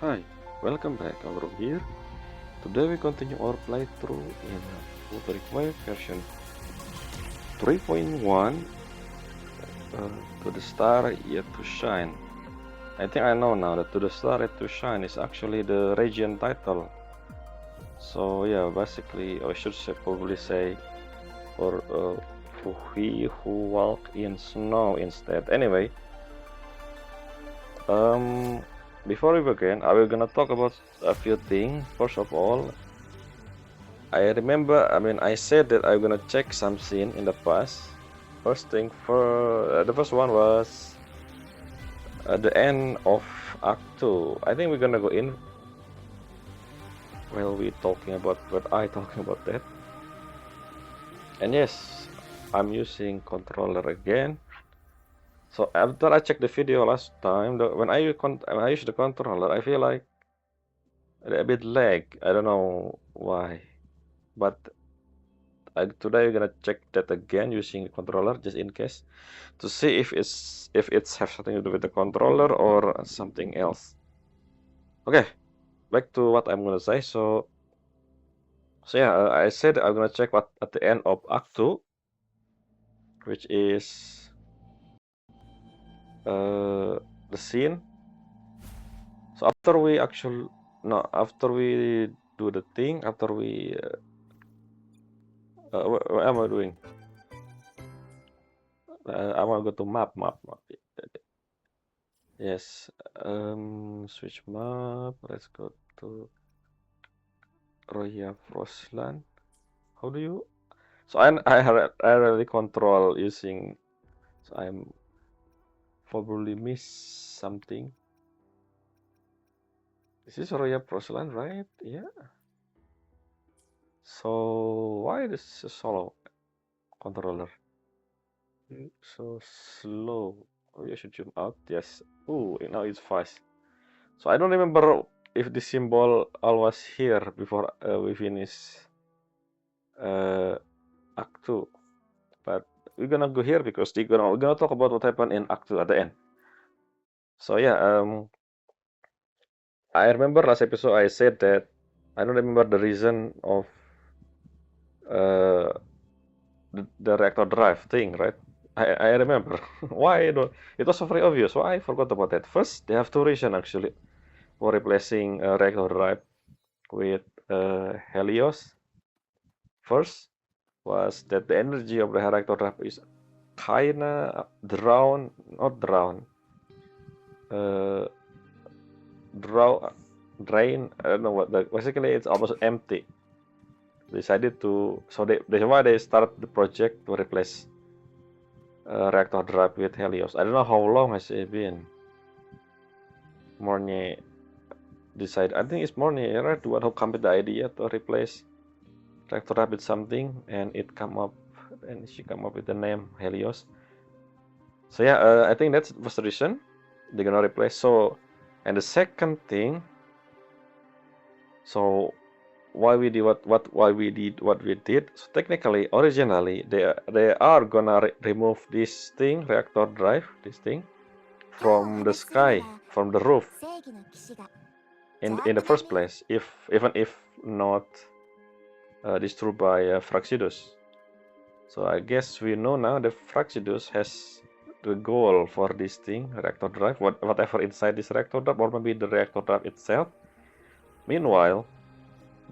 Hi, welcome back, Amro here. Today we continue our playthrough in Wuthering Waves version 3.1 to the star yet to shine. I think I know now that to the star yet to shine is actually the region title. So yeah, basically I should probably say for he who walk in snow instead. Anyway, before we begin, I will gonna talk about a few things. First of all, I remember, I said that I'm gonna check some scene in the past. First thing for the first one was at the end of Act 2. I think we're gonna go in while we talking about what I talking about that. And yes, I'm using controller again. So after I checked the video last time, when I use the controller, I feel like a bit lag. I don't know why, but today we're gonna check that again using the controller just in case, to see if it's have something to do with the controller or something else. Okay, back to what I'm gonna say. So yeah, I said I'm gonna check what at the end of Act 2, which is the scene. So after we actually after we do the thing, after we what am I doing? I want to go to map. Yes, switch map. Let's go to Roya Frostland. How do you? So I really control using. So I'm probably miss something. This is Roya Frostland, right? Yeah. So why this is solo controller? So slow. Oh, you should zoom out. Yes. Oh, now it's fast. So I don't remember if the symbol always here before we finish uh, Act 2. But we're gonna go here because we're gonna talk about what happened in Act 2 at the end. So yeah, I remember last episode I said that I don't remember the reason of uh, the reactor drive thing, right? I remember why don't, it was so very obvious. Why I forgot about that. First, they have two reasons actually for replacing reactor drive with Helios. First was that the energy of the reactor drive is kinda drown, not drown, uh, draw, drain. I don't know what. Basically, it's almost empty. Decided to, so that's why they start the project to replace reactor drive with Helios. I don't know how long has it been. Morny decided. I think it's Morny, right? The one who come with the idea to replace reactor drive with something, and it come up, and she come up with the name Helios. So yeah, I think that's was the reason they're gonna replace. So, and the second thing, so why we did why we did what we did. So technically, originally they are gonna remove this thing, reactor drive, this thing, from the sky, from the roof, in the first place, even if not destroyed by Fraxidus. So I guess we know now that Fraxidus has the goal for this thing, reactor drive, whatever inside this reactor drive, or maybe the reactor drive itself. Meanwhile,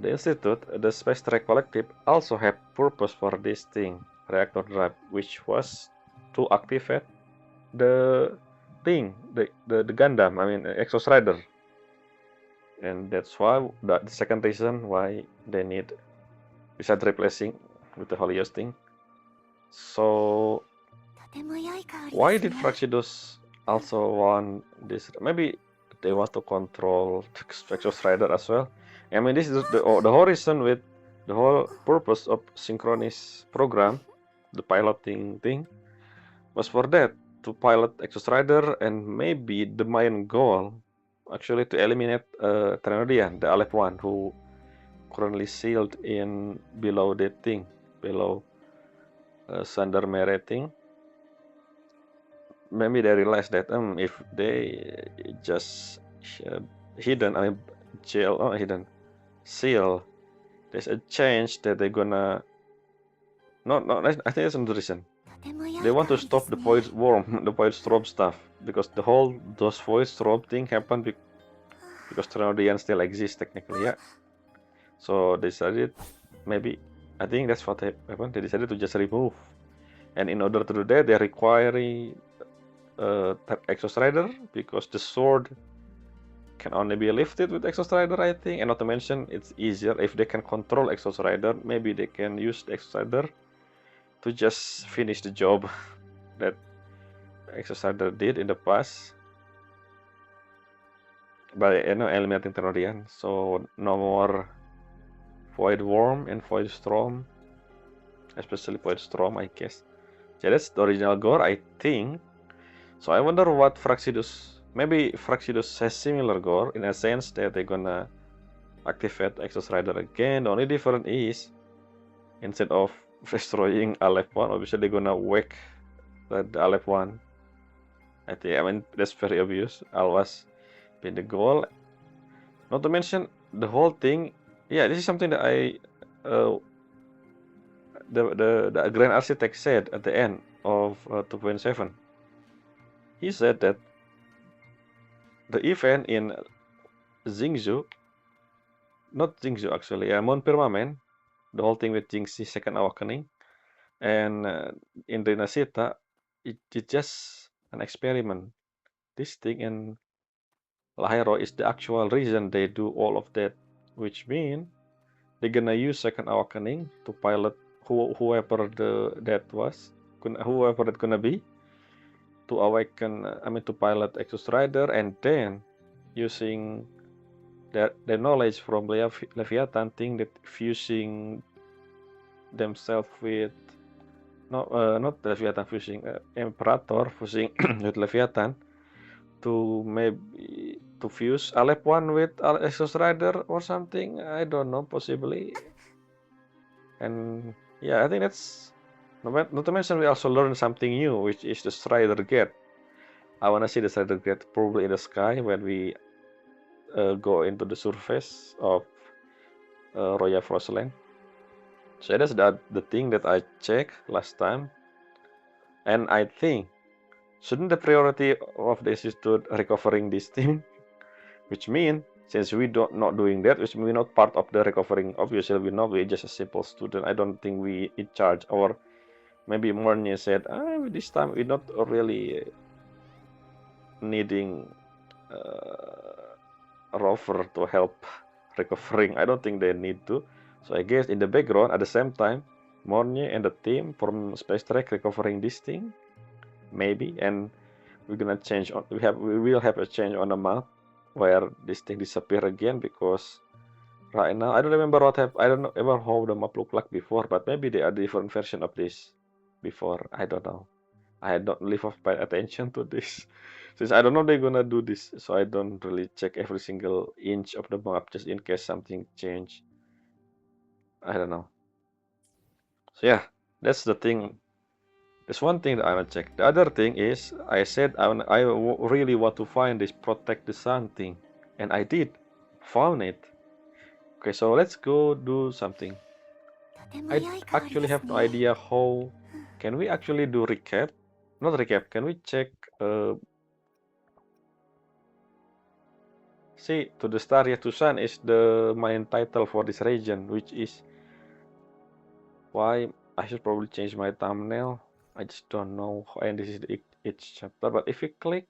the Institute, the Space Trek Collective, also have purpose for this thing, reactor drive, which was to activate the thing, the Gundam, Exos Rider. And that's why, the second reason why they need, besides replacing with the Helios thing. So, why did Fraxidus also want this? Maybe they want to control Exos Rider as well. This is the whole reason with the whole purpose of synchronous program, the piloting thing, was for that, to pilot Exos Rider, and maybe the main goal actually to eliminate Trinodian, the Aleph one, who currently sealed in below that thing, below Sander Mere thing. Maybe they realize that if they just hidden. I mean, jail, not hidden, seal. There's a chance that they're gonna. I think that's another reason. They want to stop the void worm, the void strobe stuff, because those void strobe thing happened because Trinodian still exists technically, yeah. So they decided, maybe, I think that's what happened. They decided to just remove, and in order to do that, they require Exostrider, because the sword can only be lifted with Exostrider, I think. And not to mention, it's easier if they can control Exostrider. Maybe they can use the Exostrider to just finish the job that Exostrider did in the past by eliminating Thenodian. So no more Void Worm and Void Storm, especially Void Storm, I guess. So that's the original gore, I think. So I wonder what Fraxidus. Maybe Fraxidus has similar gore in a sense that they're gonna activate Exos Rider again. The only difference is, instead of destroying Aleph 1, obviously they're gonna whack the Aleph 1. I mean, that's very obvious. Always been the goal. Not to mention, the whole thing, yeah, this is something that the Grand Architect said at the end of 2.7. He said that the event in Xingzhou, not Xingzhou actually, Mount Firmament, the whole thing with Jingxi's second awakening, and in Renasita, it's just an experiment. This thing in Lahai-Roi is the actual reason they do all of that, which means they're gonna use second awakening to pilot whoever whoever that gonna be, to awaken. I mean, to pilot Exos Rider, and then using their knowledge from Leviathan thing, that fusing themselves with not Leviathan, fusing Imperator, fusing with Leviathan to maybe to fuse Alep 1 with Exos Rider or something. I don't know, possibly. And yeah, I think that's not to mention we also learned something new, which is the Strider Gate. I wanna see the Strider Gate probably in the sky when we go into the surface of Royal Frostland. So that's the thing that I checked last time, and I think shouldn't the priority of this is to recovering this thing, which means since we don't not doing that, which means we're not part of the recovering. Obviously, we're just a simple student. I don't think we in charge. Or maybe Mornya said, this time we're not really needing rover to help recovering. I don't think they need to. So I guess in the background, at the same time, Mornya and the team from Space Trek recovering this thing, maybe, and we're gonna change on. We will have a change on the map where this thing disappear again, because right now I don't remember what happened. I don't know ever how the map looked like before, but maybe they are different version of this before. I don't know. I don't live off pay attention to this since I don't know they're gonna do this, so I don't really check every single inch of the map just in case something change. I don't know. So yeah, that's the thing. There's one thing that I want to check. The other thing is, I said really want to find this protect the sun thing, and I did, found it. Okay, so let's go do something. I actually have no idea how. Can we actually do recap? Not recap. Can we check? See, to the star yet to sun is the main title for this region, which is why I should probably change my thumbnail. I just don't know. And this is each chapter. But if you click,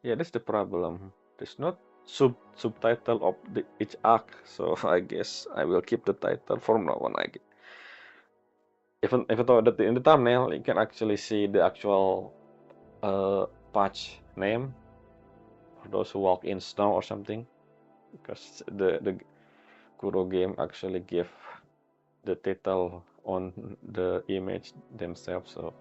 yeah, that's the problem. There's not subtitle of each arc, so I guess I will keep the title from now on. Even though that in the thumbnail you can actually see the actual patch name for those who walk in snow or something, because the Kuro game actually give the title on the image themselves. So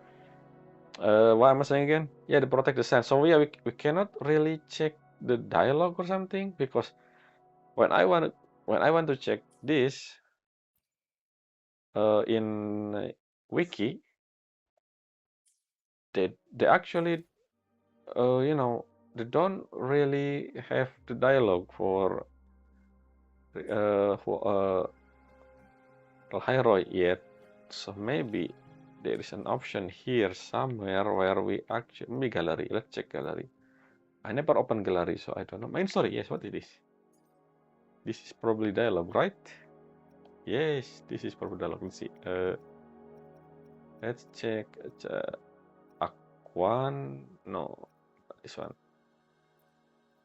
what am I saying again? Yeah, the protect the sand. So yeah, we cannot really check the dialogue or something, because when I want to check this in wiki, they actually you know, they don't really have the dialogue for Lahai-Roi yet. So maybe there is an option here somewhere where we actually maybe gallery. Let's check gallery. I never open gallery, so I don't know. Main story, yes, what it is? This is probably dialogue, right? Yes, this is probably dialogue. Let's see. Let's check. Act 1. No, this one.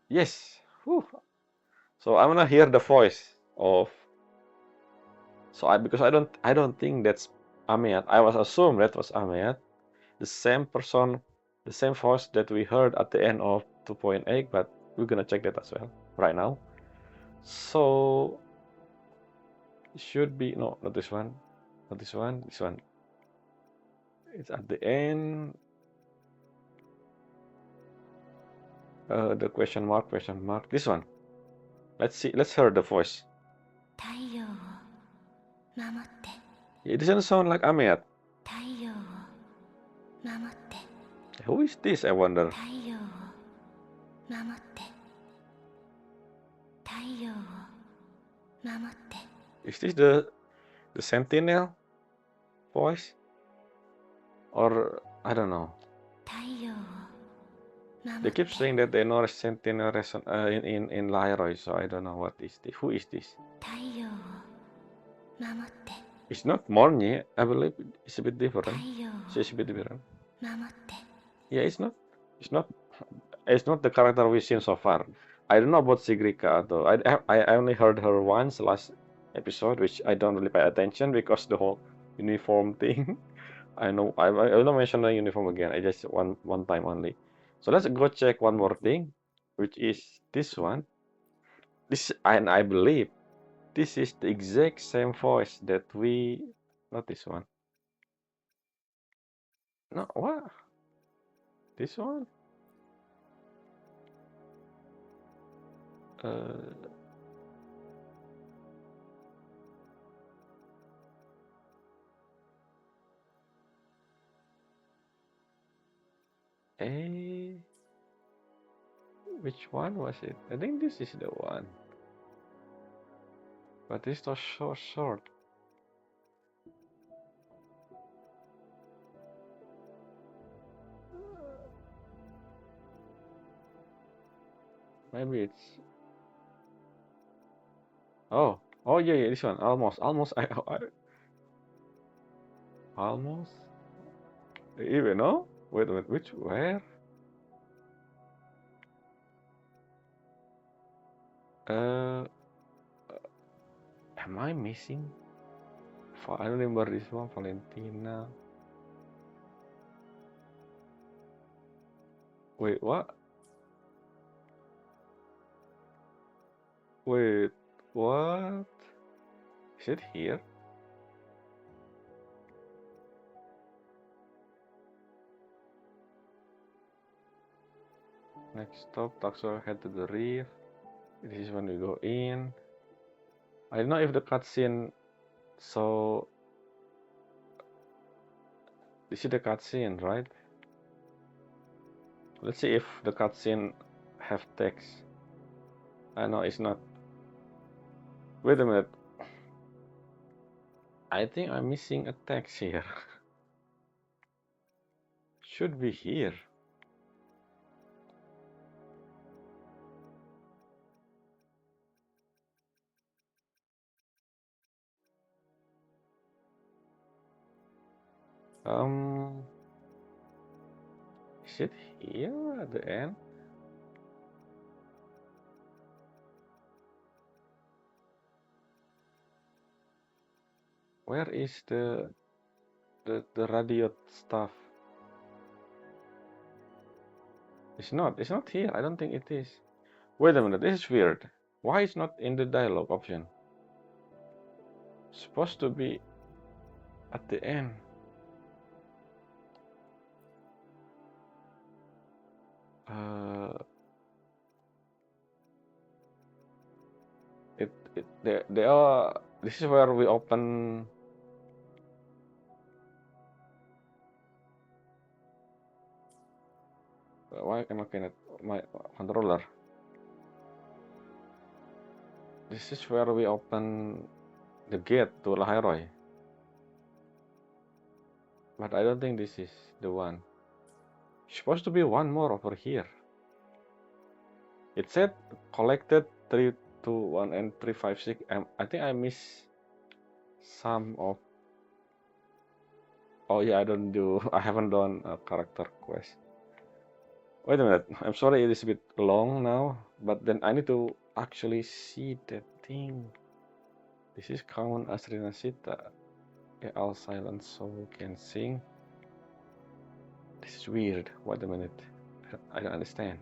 Yes. Whew. So I'm gonna hear the voice of. So because I don't think that's Ameat. I was assumed that was Ameat, the same person, the same voice that we heard at the end of 2.8, but we're gonna check that as well right now. So it should be no, not this one, not this one, this one. It's at the end. The question mark, this one. Let's see, let's hear the voice. It doesn't sound like Ameat. Who is this, I wonder? Is this the Sentinel voice? Or I don't know. They keep saying that they know Sentinel in Lahai-Roi, so I don't know what is this. Who is this? It's not Morny, I believe it's a bit different. She's a bit different. Yeah, it's not the character we've seen so far. I don't know about Sigrika though. I only heard her once last episode, which I don't really pay attention because the whole uniform thing. I know I will not mention the uniform again. I just one time only. So let's go check one more thing, which is this one. This and I believe this is the exact same voice that we not this one. No, what? This one? Eh, which one was it? I think this is the one. But this was so short. Maybe it's. Oh, yeah, this one. Almost. I almost. Even no? Wait a minute. Which where? Uh, am I missing? I don't remember this one. Valentina. Wait, what? Wait, what? Is it here? Next stop, Taxo head to the reef. This is when we go in. I don't know if the cutscene. So this is the cutscene, right? Let's see if the cutscene have text. No, it's not. Wait a minute. I think I'm missing a text here. Should be here. Is it here at the end? Where is the radio stuff? It's not here. I don't think it is. Wait a minute, this is weird. Why is not in the dialogue option? Supposed to be at the end. They are. This is where we open. Why am I cannot? my controller. This is where we open the gate to Lahai-Roi. But I don't think this is the one. Supposed to be one more over here. It said collected 321 and 356. I think I missed some of. Oh yeah, I haven't done a character quest. Wait a minute, I'm sorry it is a bit long now, but then I need to actually see that thing. This is common as Rinasita. Yeah, all silent soul can sing. This is weird. Wait a minute. I don't understand.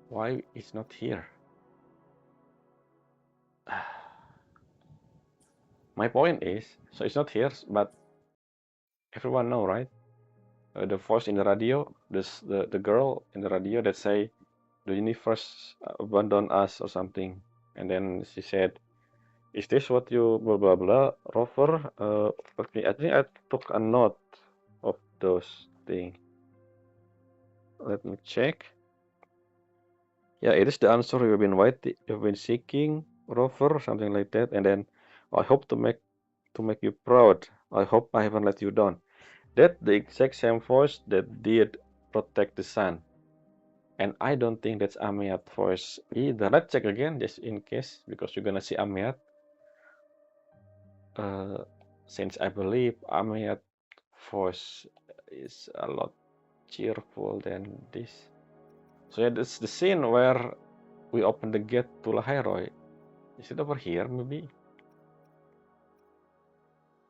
Why it's not here? My point is, so it's not here, but everyone know, right? The voice in the radio, the girl in the radio that say, the universe abandon us or something. And then she said, is this what you blah blah blah, Rover? Okay, I think I took a note of those things. Let me check. Yeah, it is the answer you've been seeking, Rover, something like that. And then I hope to make you proud. I hope I haven't let you down. That the exact same voice that did protect the sun. And I don't think that's Amiat voice either. Let's check again, just in case, because you're gonna see Amiat. Since I believe Amiat voice is a lot cheerful than this. So yeah, that's the scene where we open the gate to Lahai-Roi. Is it over here, maybe?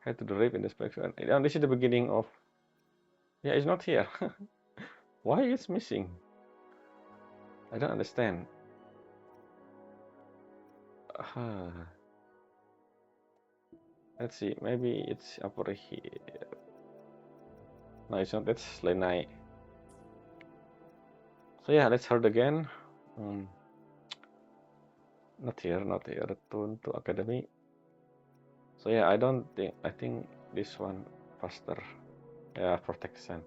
Head to the rave in the spectrum. And this is the beginning of... Yeah, it's not here. Why it's missing? I don't understand. Let's see, maybe it's over here. No, it's not. That's Lenai. So yeah, let's heard again. Not here. Return to Academy. So yeah, I think this one faster. Yeah, protection.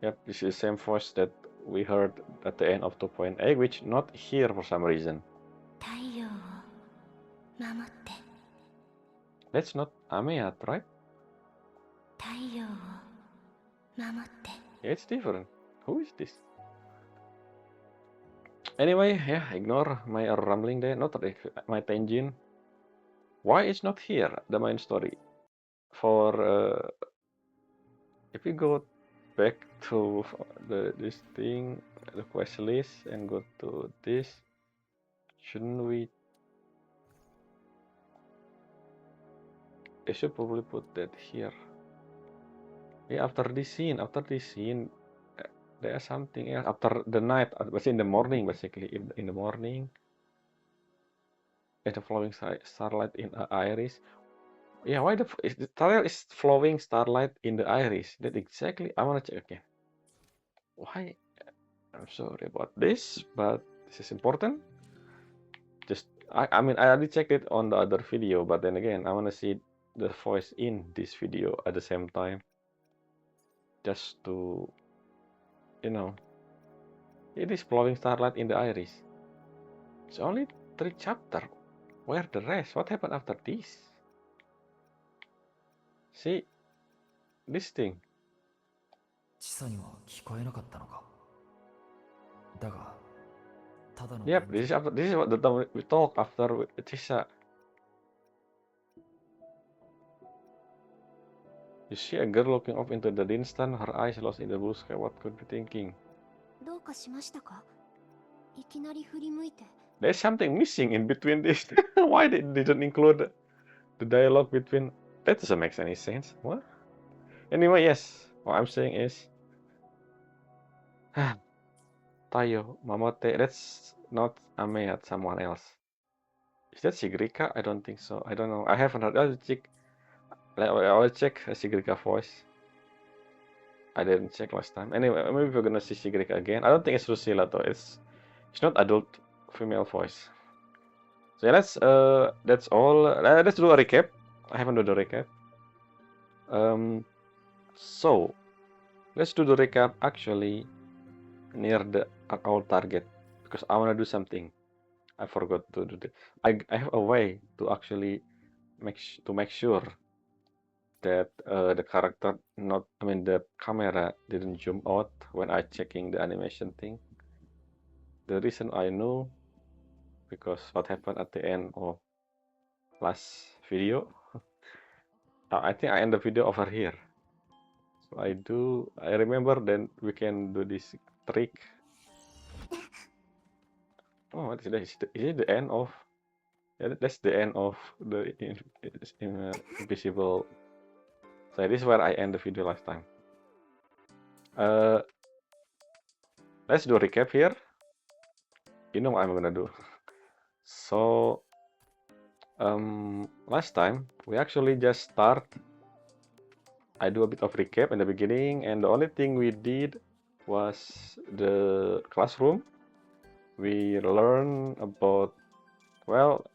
Yep, this is the same voice that we heard at the end of 2.8, which not here for some reason. That's not Amiat, right? Yeah, it's different. Who is this? Anyway, yeah, ignore my rambling there, not my tangent. Why it's not here, the main story? For if we go back to this thing, the quest list, and go to this, shouldn't we? I should probably put that here. Yeah, after this scene, there's something else. After the night, but in the morning, basically, in the morning, the flowing starlight in iris. Yeah, why the starlight is flowing starlight in the iris? That exactly. I wanna check again. Why? I'm sorry about this, but this is important. Just I mean I already checked it on the other video, but then again I wanna see the voice in this video at the same time. Just to, you know, it is flowing starlight in the iris. It's only 3 chapters. Where the rest? What happened after this? See, this thing. Yep, this is what the time we talk after with Chisa. You see a girl looking off into the distance, her eyes lost in the blue sky. What could be thinking? There's something missing in between this. Why they didn't include the dialogue between? That doesn't make any sense. What? Anyway, yes. What I'm saying is, Tayo, Mamote. That's not Ame, someone else. Is that Sigrika? I don't think so. I don't know. I haven't heard. I'll check Sigrika voice. I didn't check last time. Anyway, maybe we're gonna see Sigrika again. I don't think it's Lucilla though. It's not adult female voice. So yeah, that's all. Let's do a recap. I haven't done the recap. So let's do the recap actually near our target, because I want to do something. I forgot to do that. I have a way to actually make sure that the character the camera didn't zoom out when I checking the animation thing. The reason I know, because what happened at the end of last video. I think I end the video over here. So I remember then we can do this trick. Oh, what is that? Is it the end of? Yeah, that's the end of the invisible. So this is where I end the video last time. Let's do a recap here. You know what I'm gonna do. So, last time we actually just start. I do a bit of recap in the beginning, and the only thing we did was the classroom. We learn about, well,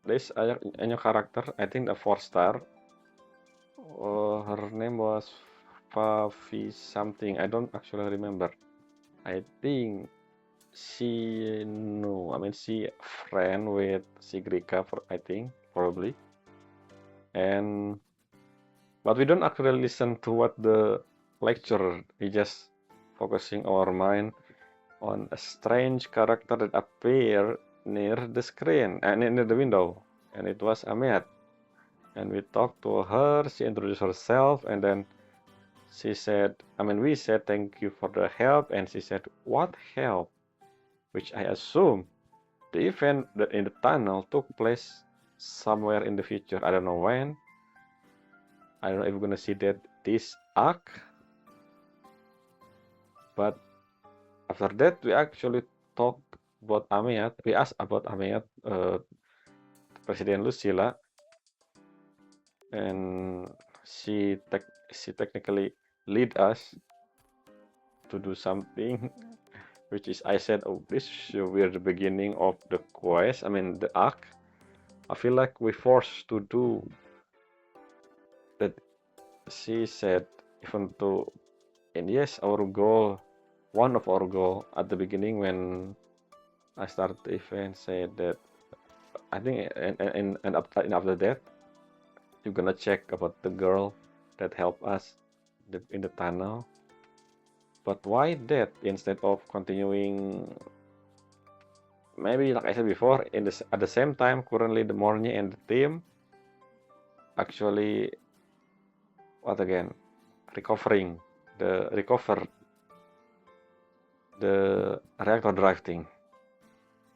this a new character. I think a 4-star. Her name was Favi something. I don't actually remember. I think she friend with Sigrika, I think, probably. And but we don't actually listen to what the lecturer. We just focusing our mind on a strange character that appeared near the screen and near the window, and it was Amet. And we talked to her. She introduced herself, and then we said thank you for the help, and she said, "What help?" Which I assume the event that in the tunnel took place somewhere in the future. I don't know when. I don't know if we're gonna see that this arc. But after that, we actually talk about Amiat. We asked about Amiat, President Lucilla, and she technically lead us to do something, which is I said, oh, this we're the beginning of the quest. The arc. I feel like we forced to do that. She said, even though, and yes, one of our goal at the beginning when I started the event said that I think and after that you're gonna check about the girl that helped us in the tunnel. But why that instead of continuing? Maybe like I said before, at the same time, currently the Morny and the team actually what again recover the reactor drive thing,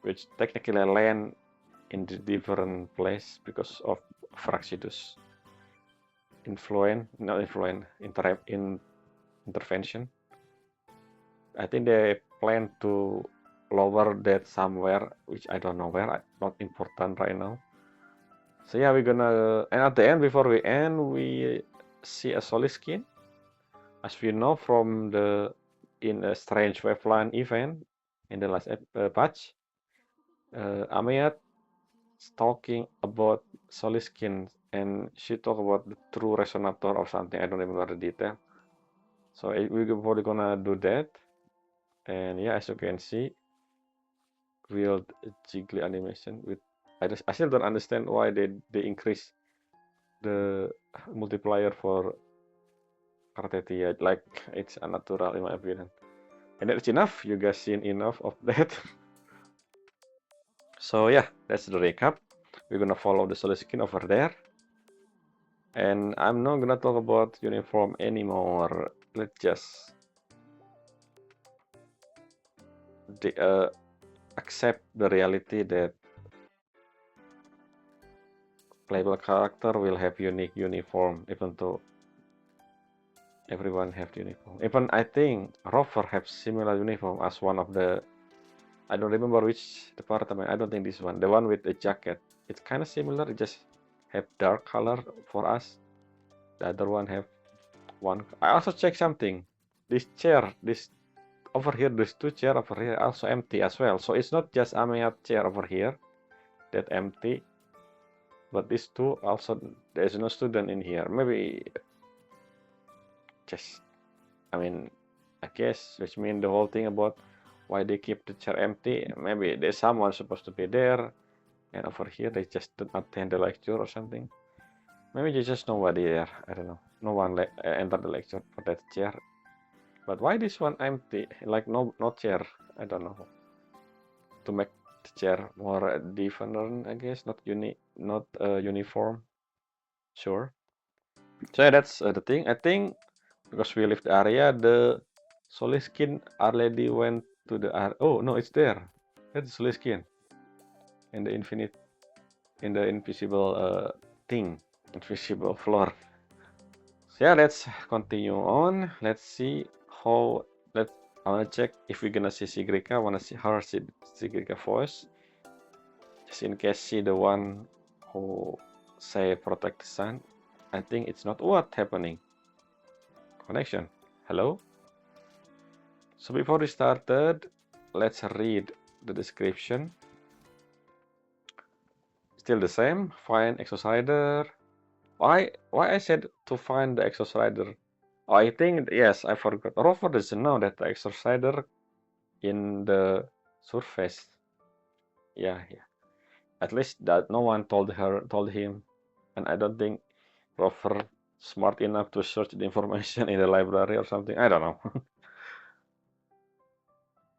which technically land in the different place because of Fraxidus intervention. I think they plan to lower that somewhere, which I don't know where. Not important right now. So yeah, we're gonna, and at the end, before we end, we see a solid skin, as we know from in a strange waveline event in the last patch. Amiat talking about solid skin, and she talked about the true resonator or something. I don't remember the detail. So we're probably gonna do that, and yeah, as you can see, real jiggly animation with. I still don't understand why they increase the multiplier for Kartetia. Like it's unnatural in my opinion. And that's enough. You guys seen enough of that. So yeah, that's the recap. We're gonna follow the solid skin over there. And I'm not gonna talk about uniform anymore. Let's just accept the reality that playable character will have unique uniform, even though everyone have uniform. Even I think Rover have similar uniform as one of the. I don't remember which department. I don't think this one. The one with the jacket. It's kind of similar. It just have dark color for us. The other one have one. I also check something. This chair, this over here, these two chair over here also empty as well. So it's not just Amiat chair over here that empty, but these two also there's no student in here. Maybe just, I mean, I guess, which means the whole thing about why they keep the chair empty. Maybe there's someone supposed to be there, and over here they just don't attend the lecture or something. Maybe there's just nobody there. I don't know. No one entered the lecture for that chair. But why this one empty? Like no chair. I don't know. To make the chair more different, I guess. Not uniform. Sure. So yeah, that's the thing. I think because we left the area, the solid skin already went to the area. Oh no, it's there. That's solid skin in the invisible thing, invisible floor. So yeah, let's continue on. Let's see how. Let I wanna check if we're gonna see Sigrika. I wanna see her Sigrika voice, just in case she the one who say protect the sun. I think it's not what happening. Connection. Hello. So before we started, let's read the description. Still the same. Find exosider. Why I said to find the exosider? Oh, I think yes, I forgot. Rover doesn't know that the exosider in the surface. Yeah. At least that no one told him, and I don't think Rover smart enough to search the information in the library or something. I don't know.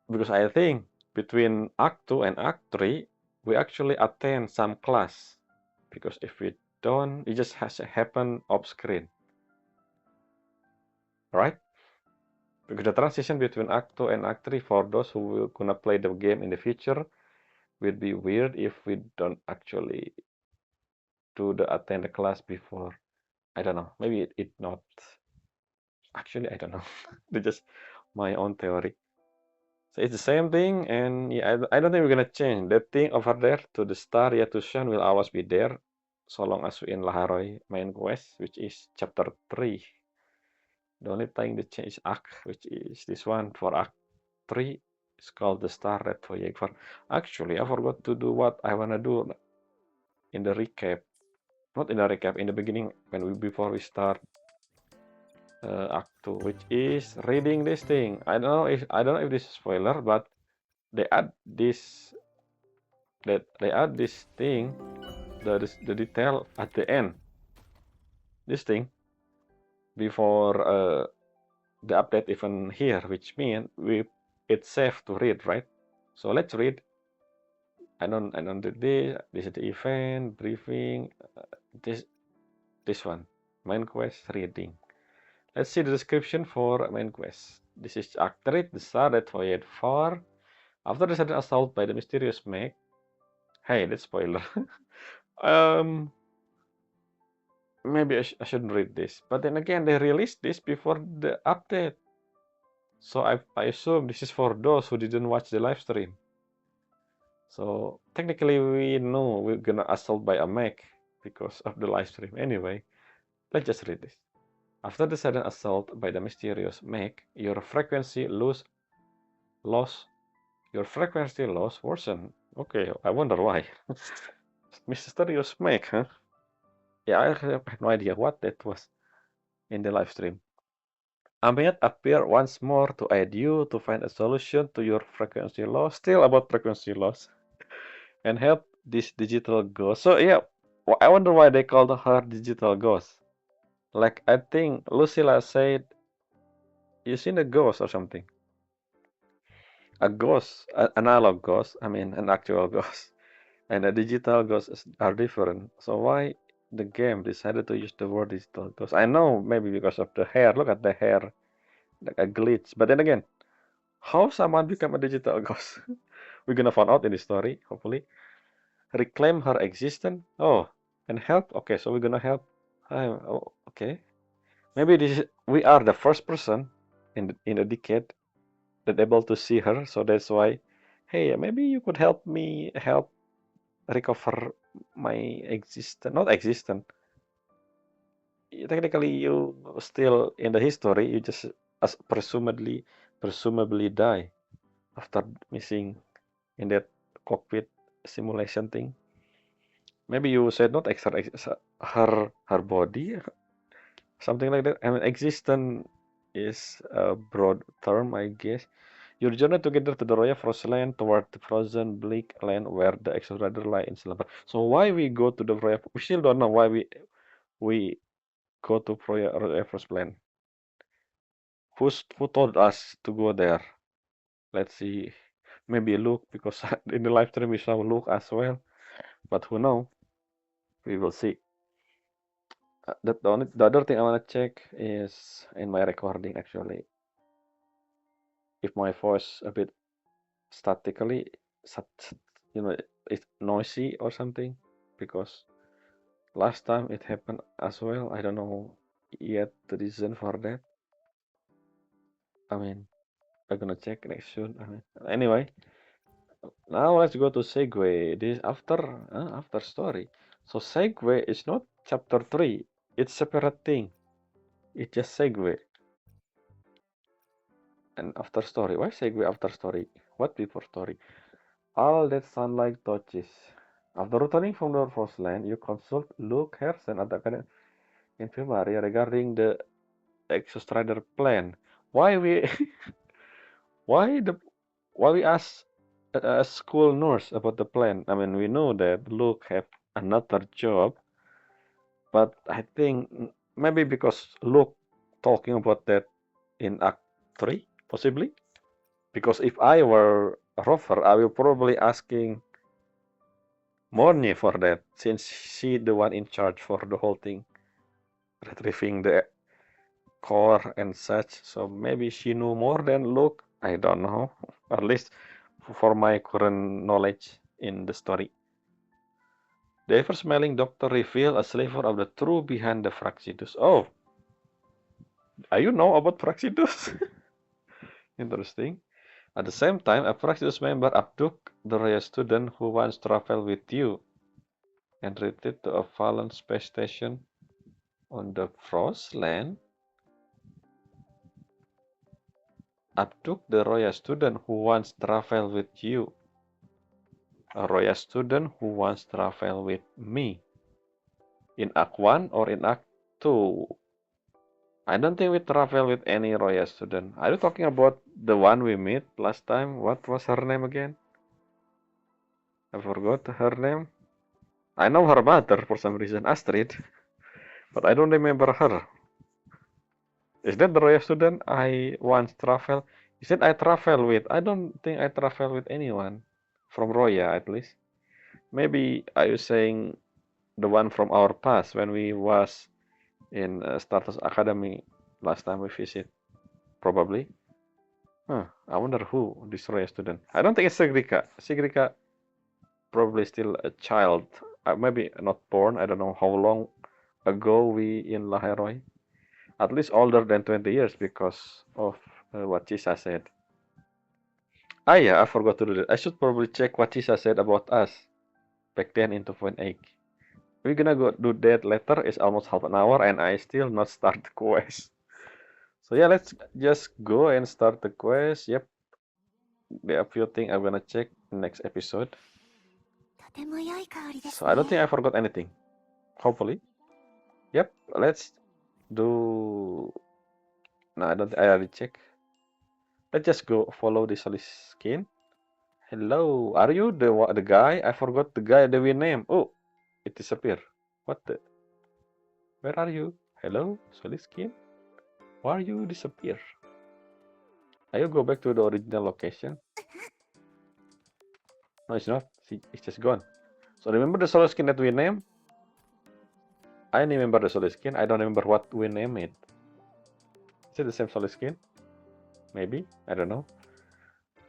Because I think between Act 2 and Act 3, we actually attend some class. Because if we don't, it just has to happen off screen. Right? Because the transition between Act 2 and Act 3 for those who will gonna play the game in the future will be weird if we don't actually do the attend the class before. I don't know. Maybe it not. Actually, I don't know. It's just my own theory. So it's the same thing, and yeah, I don't think we're gonna change. That thing over there to the star, yeah, to Shine will always be there, so long as we in Lahai-Roi main quest, which is chapter 3. The only thing that change Act, which is this one for Act 3, is called the Star That Voyages Far. Actually, I forgot to do what I wanna do in the recap. Not in the recap, in the beginning before we start Act 2, which is reading this thing. I don't know if this is spoiler, but they add this thing, the detail at the end. This thing before the update even here, which means it's safe to read, right? So let's read. I don't do this. This is the event briefing. This one, main quest reading. Let's see the description for main quest. This is Act 3, the Star That Voyages Far. After the sudden assault by the mysterious Meg. Hey, that's spoiler. Maybe I shouldn't read this. But then again, they released this before the update. So I assume this is for those who didn't watch the live stream. So technically we know we're gonna assault by a mech because of the live stream. Anyway, let's just read this. After the sudden assault by the mysterious mech, your frequency loss worsen. Okay, I wonder why. Mysterious mech, huh? Yeah, I have no idea what that was in the live stream. Ambient appear once more to aid you to find a solution to your frequency loss. Still about frequency loss. And help this digital ghost. So yeah, I wonder why they called her digital ghost. Like I think Lucilla said, you seen a ghost or something. A ghost, an analog ghost, I mean an actual ghost. And a digital ghost are different. So why the game decided to use the word digital ghost? I know maybe because of the hair. Look at the hair, like a glitch. But then again, how someone become a digital ghost? We're gonna find out in the story, hopefully. Reclaim her existence. Oh, and help. Okay, so we're gonna help. Oh, okay. Maybe we are the first person in a decade that able to see her. So that's why. Hey, maybe you could help me help recover my existence. Not existence. Technically, you still in the history. You just presumably die after missing in that cockpit simulation thing. Maybe you said not extra her body, something like that. I mean, existence is a broad term, I guess. Your journey together to the royal frost land toward the frozen bleak land where the extraordinary lie in slumber. So why we go to the royal? We still don't know why we go to royal frost land. Who told us to go there? Let's see. Maybe Luke, because in the live stream we saw Luke as well. But who know? We will see. The other thing I wanna check is in my recording actually, if my voice a bit statically, you know, it's noisy or something, because last time it happened as well. I don't know yet the reason for that. I mean, I'm gonna check next soon. I mean, anyway, now let's go to segue. This after story. So segue is not chapter 3. It's separate thing. It's just segue and after story. Why segue after story? What before story? All that sunlight touches. After returning from the first land, you consult Luke Harrison at the academy in February regarding the Exostrider plan. Why we why the why we ask a school nurse about the plan? I mean, we know that Luke have another job, but I think maybe because Luke talking about that in Act 3, possibly. Because if I were Rover, I will probably asking Morny for that, since she the one in charge for the whole thing, retrieving the core and such. So maybe she knew more than Luke. I don't know. At least for my current knowledge in the story. The ever-smiling doctor revealed a sliver of the truth behind the Fraxidus. Oh, you know about Fraxidus? Interesting. At the same time, a Fraxidus member abducted the royal student who once traveled with you and retreated to a fallen space station on the Frost Land. Abduct the royal student who once traveled with you. A royal student who once traveled with me. In Act 1 or in Act 2? I don't think we travel with any royal student. Are you talking about the one we met last time? What was her name again? I forgot her name. I know her mother for some reason, Astrid, but I don't remember her. Is that the royal student I once traveled? Is that I travel with? I don't think I travel with anyone from Roya at least. Maybe are you saying the one from our past when we was in Stardust Academy last time we visit? Probably. Huh, I wonder who this Roya student. I don't think it's Sigrika. Sigrika probably still a child. Maybe not born. I don't know how long ago we in Lahai-Roi. At least older than 20 years because of what Chisa said. Ah yeah, I forgot to do that. I should probably check what Chisa said about us back then into Point 8. We're gonna go do that later. It's almost half an hour and I still not start the quest. So yeah, let's just go and start the quest. Yep, there are a few things I'm gonna check next episode. So I don't think I forgot anything. Hopefully. Yep, let's do. No, I don't. I already check. Let's just go follow the solid skin. Hello, are you the guy? I forgot the guy that we name. Oh, it disappeared. What the? Where are you? Hello, solid skin. Why are you disappear? Are you go back to the original location? No, it's not. See, it's just gone. So remember the solid skin that we name? I remember the solid skin. I don't remember what we name it. Is it the same solid skin? Maybe. I don't know.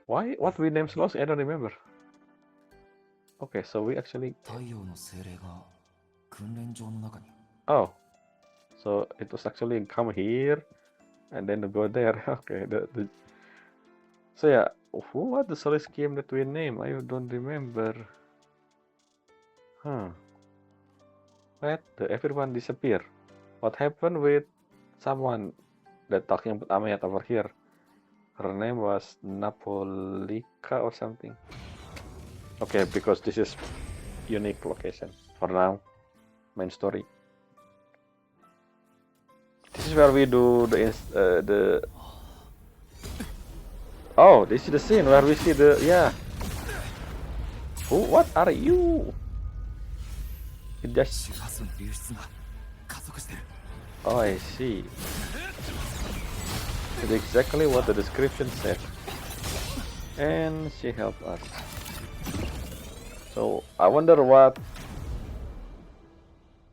Why? What we name solid skin? I don't remember. Okay, so we actually. Oh, so it was actually come here and then go there. Okay. So yeah, who was the solid skin that we name? I don't remember. Huh. What? Everyone disappear. What happened with someone that talking about Amayat over here? Her name was Napolika or something. Okay, because this is unique location for now. Main story. This is is where we do the. Oh, this is the scene where we see the Who? What are you? It just. Oh, I see. It's exactly what the description said. And she helped us. So I wonder what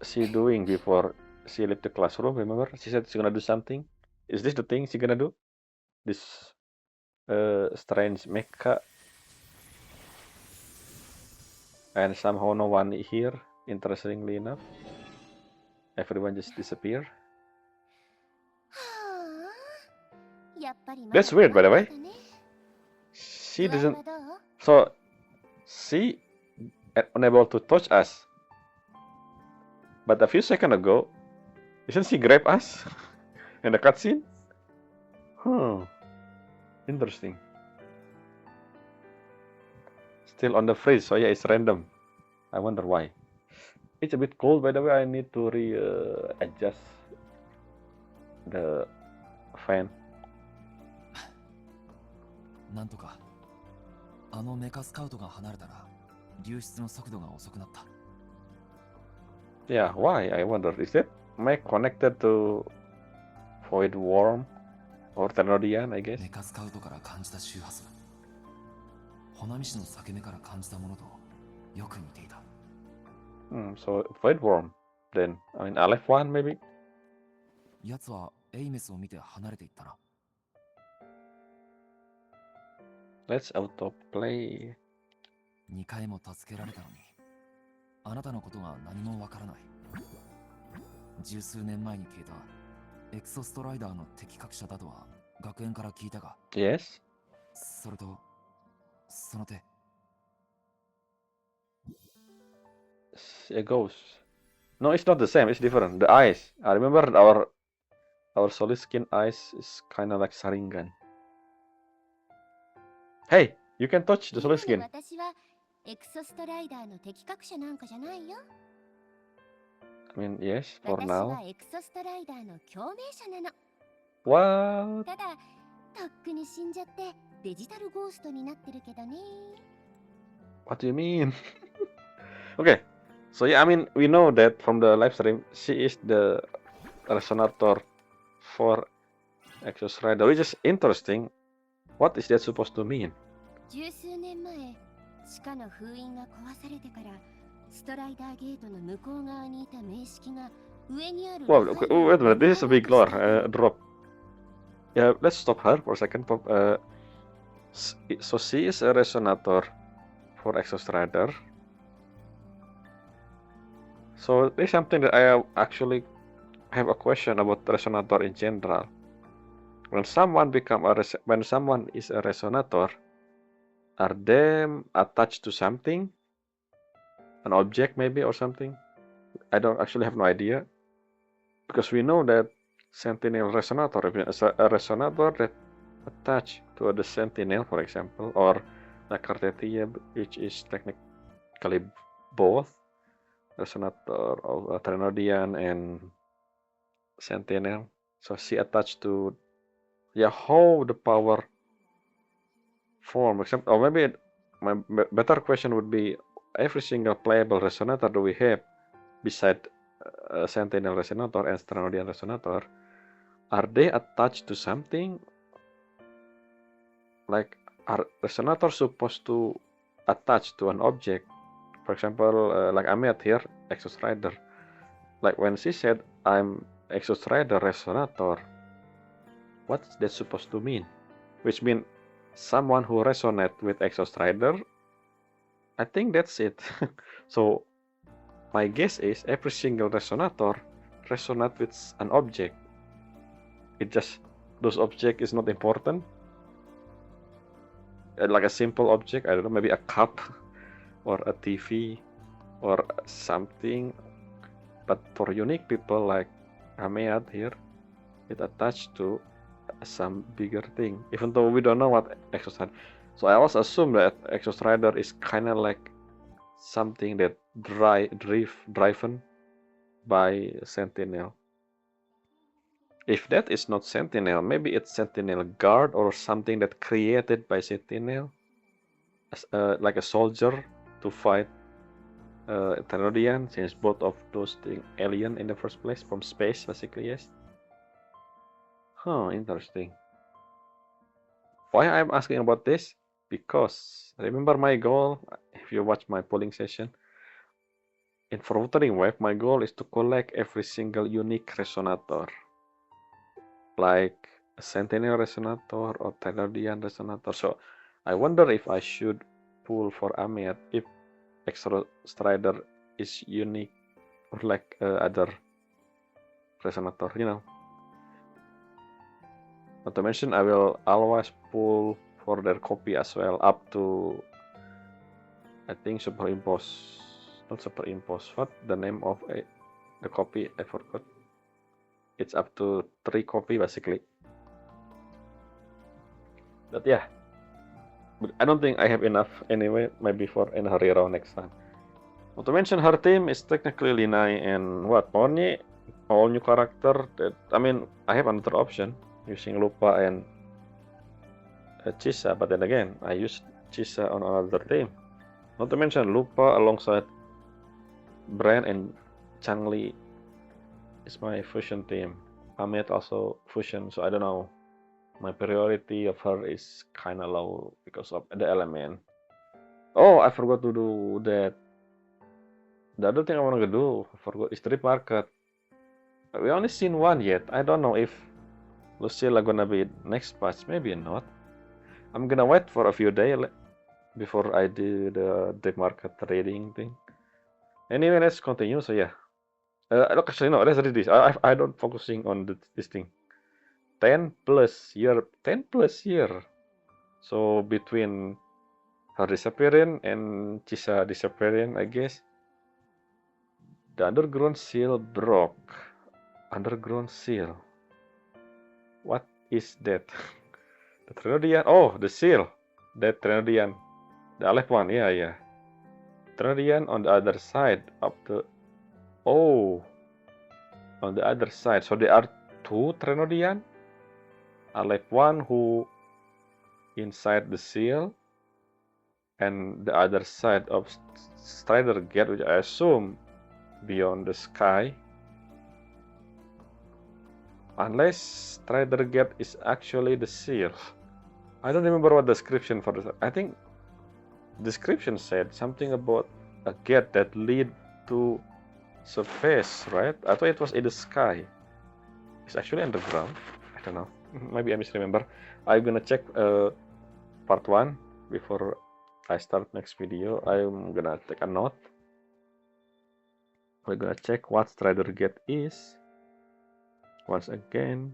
she doing before she left the classroom. Remember, she said she's gonna do something. Is this the thing she's gonna do? This strange mecha, and somehow no one here. Interestingly enough, everyone just disappear. That's weird, by the way. She doesn't. So she unable to touch us. But a few seconds ago, isn't she grab us in the cutscene? Interesting. Still on the fridge, so yeah, it's random. I wonder why. It's a bit cold, by the way. I need to adjust the fan. なんとかあのメカスカウトが離れたら流出の速度が遅くなった。 Yeah, why? I wonder. Is that mech connected to Void Worm or Tenodian, I guess? メカスカウトから感じた周波数、花見師の裂け目から感じたものとよく似ていた。So Void Worm, then. I mean, Aleph one, maybe? 奴はエイメスを見て離れていったな。 Let's autoplay. 2回も助けられたのに、あなたのことが何もわからない。十数年前に消えたエクソストライダーの敵隠者だとは学園から聞いたが。 Yes. それと、その手。 A ghost. No, it's not the same. It's different. The eyes. I remember our solid skin eyes is kind of like Sharingan. Hey, you can touch the solid skin. 私はエクソストライダーの敵隠者なんかじゃないよ。 I mean, yes, for 私 now. はエクソストライダーの共鳴者なの。 What? ただ、とっくに死んじゃってデジタルゴーストになってるけどね。 What do you mean? Okay, so yeah, I mean, we know that from the live stream, she is the resonator for Exos Rider, which is interesting. What is that supposed to mean? 十数年前、地下の封印が壊されてから、ストライダーゲートの向こう側にいた名式が上にある。 Well, okay, wait a minute, this is a big lore drop. Yeah, let's stop her for a second. So she is a resonator for Exos Rider. So there's something that I actually have a question about resonator in general. When someone is a resonator, are they attached to something? An object maybe or something? I don't actually have no idea. Because we know that Sentinel resonator is a resonator that attached to the Sentinel, for example, or Nakartetia, which is technically both resonator of Trenodian and Sentinel. So she attached to how the power form, except, or maybe my better question would be, every single playable resonator that we have beside Sentinel resonator and Trenodian resonator, are they attached to something? Like, are resonators supposed to attach to an object? For example, like Ahmed here, Exos Rider. Like when she said, I'm Exos Rider resonator, what's that supposed to mean? Which means someone who resonates with Exos Rider. I think that's it. So my guess is every single resonator resonates with an object. It just, those object is not important. Like a simple object, I don't know, maybe a cup or a TV or something. But for unique people like Ahmed here, it attached to some bigger thing, even though we don't know what Exos Rider. So I always assume that Exos Rider is kind of like something that driven by Sentinel. If that is not Sentinel, maybe it's Sentinel Guard or something that created by Sentinel, like a soldier to fight Thenodian, since both of those things alien in the first place from space, basically. Yes. Huh, interesting. Why I'm asking about this? Because remember my goal, if you watch my polling session, in for Wuthering Wave, my goal is to collect every single unique resonator, like a Sentinel resonator or Thenodian resonator. So I wonder if I should pull for Ahmed if Extra Strider is unique or like other resonator, you know. Not to mention, I will always pull for their copy as well, up to, I think, superimpose, not superimpose, what the name of the copy, I forgot. It's up to 3 copy basically. But yeah, but I don't think I have enough anyway, maybe for in her hero next time. Not to mention, her team is technically Linai and what, Pony, all new character. That, I mean, I have another option using Lupa and Chisa, but then again, I used Chisa on another team. Not to mention, Lupa alongside Bran and Changli is my fusion team. Ahmed also fusion, so I don't know. My priority of her is kinda low because of the element. Oh, I forgot to do that. The other thing I want to do, I forgot, is trip market. We only seen one yet. I don't know if Lucilla gonna be next patch. Maybe not. I'm gonna wait for a few days before I do the trip market trading thing. Anyway, let's continue. So yeah, look, actually no, let's read this. I don't focusing on this thing. 10 plus year, 10 plus year. So between her disappearing and Chisa disappearing, I guess. The underground seal broke. Underground seal. What is that? The Trinodian. Oh, the seal. That Trinodian. The left one. Yeah, yeah. Trinodian on the other side of the. Oh, on the other side. So there are 2 Trinodian. Aleph one who inside the seal, and the other side of Strider Gate, which I assume beyond the sky. Unless Strider Gate is actually the seal. I don't remember what the description for this. I think description said something about a gate that lead to surface, right? I thought it was in the sky. It's actually underground. I don't know. Maybe I misremember. I'm gonna check part 1 before I start next video. I'm gonna take a note. We're gonna check what Strider Gate is. Once again.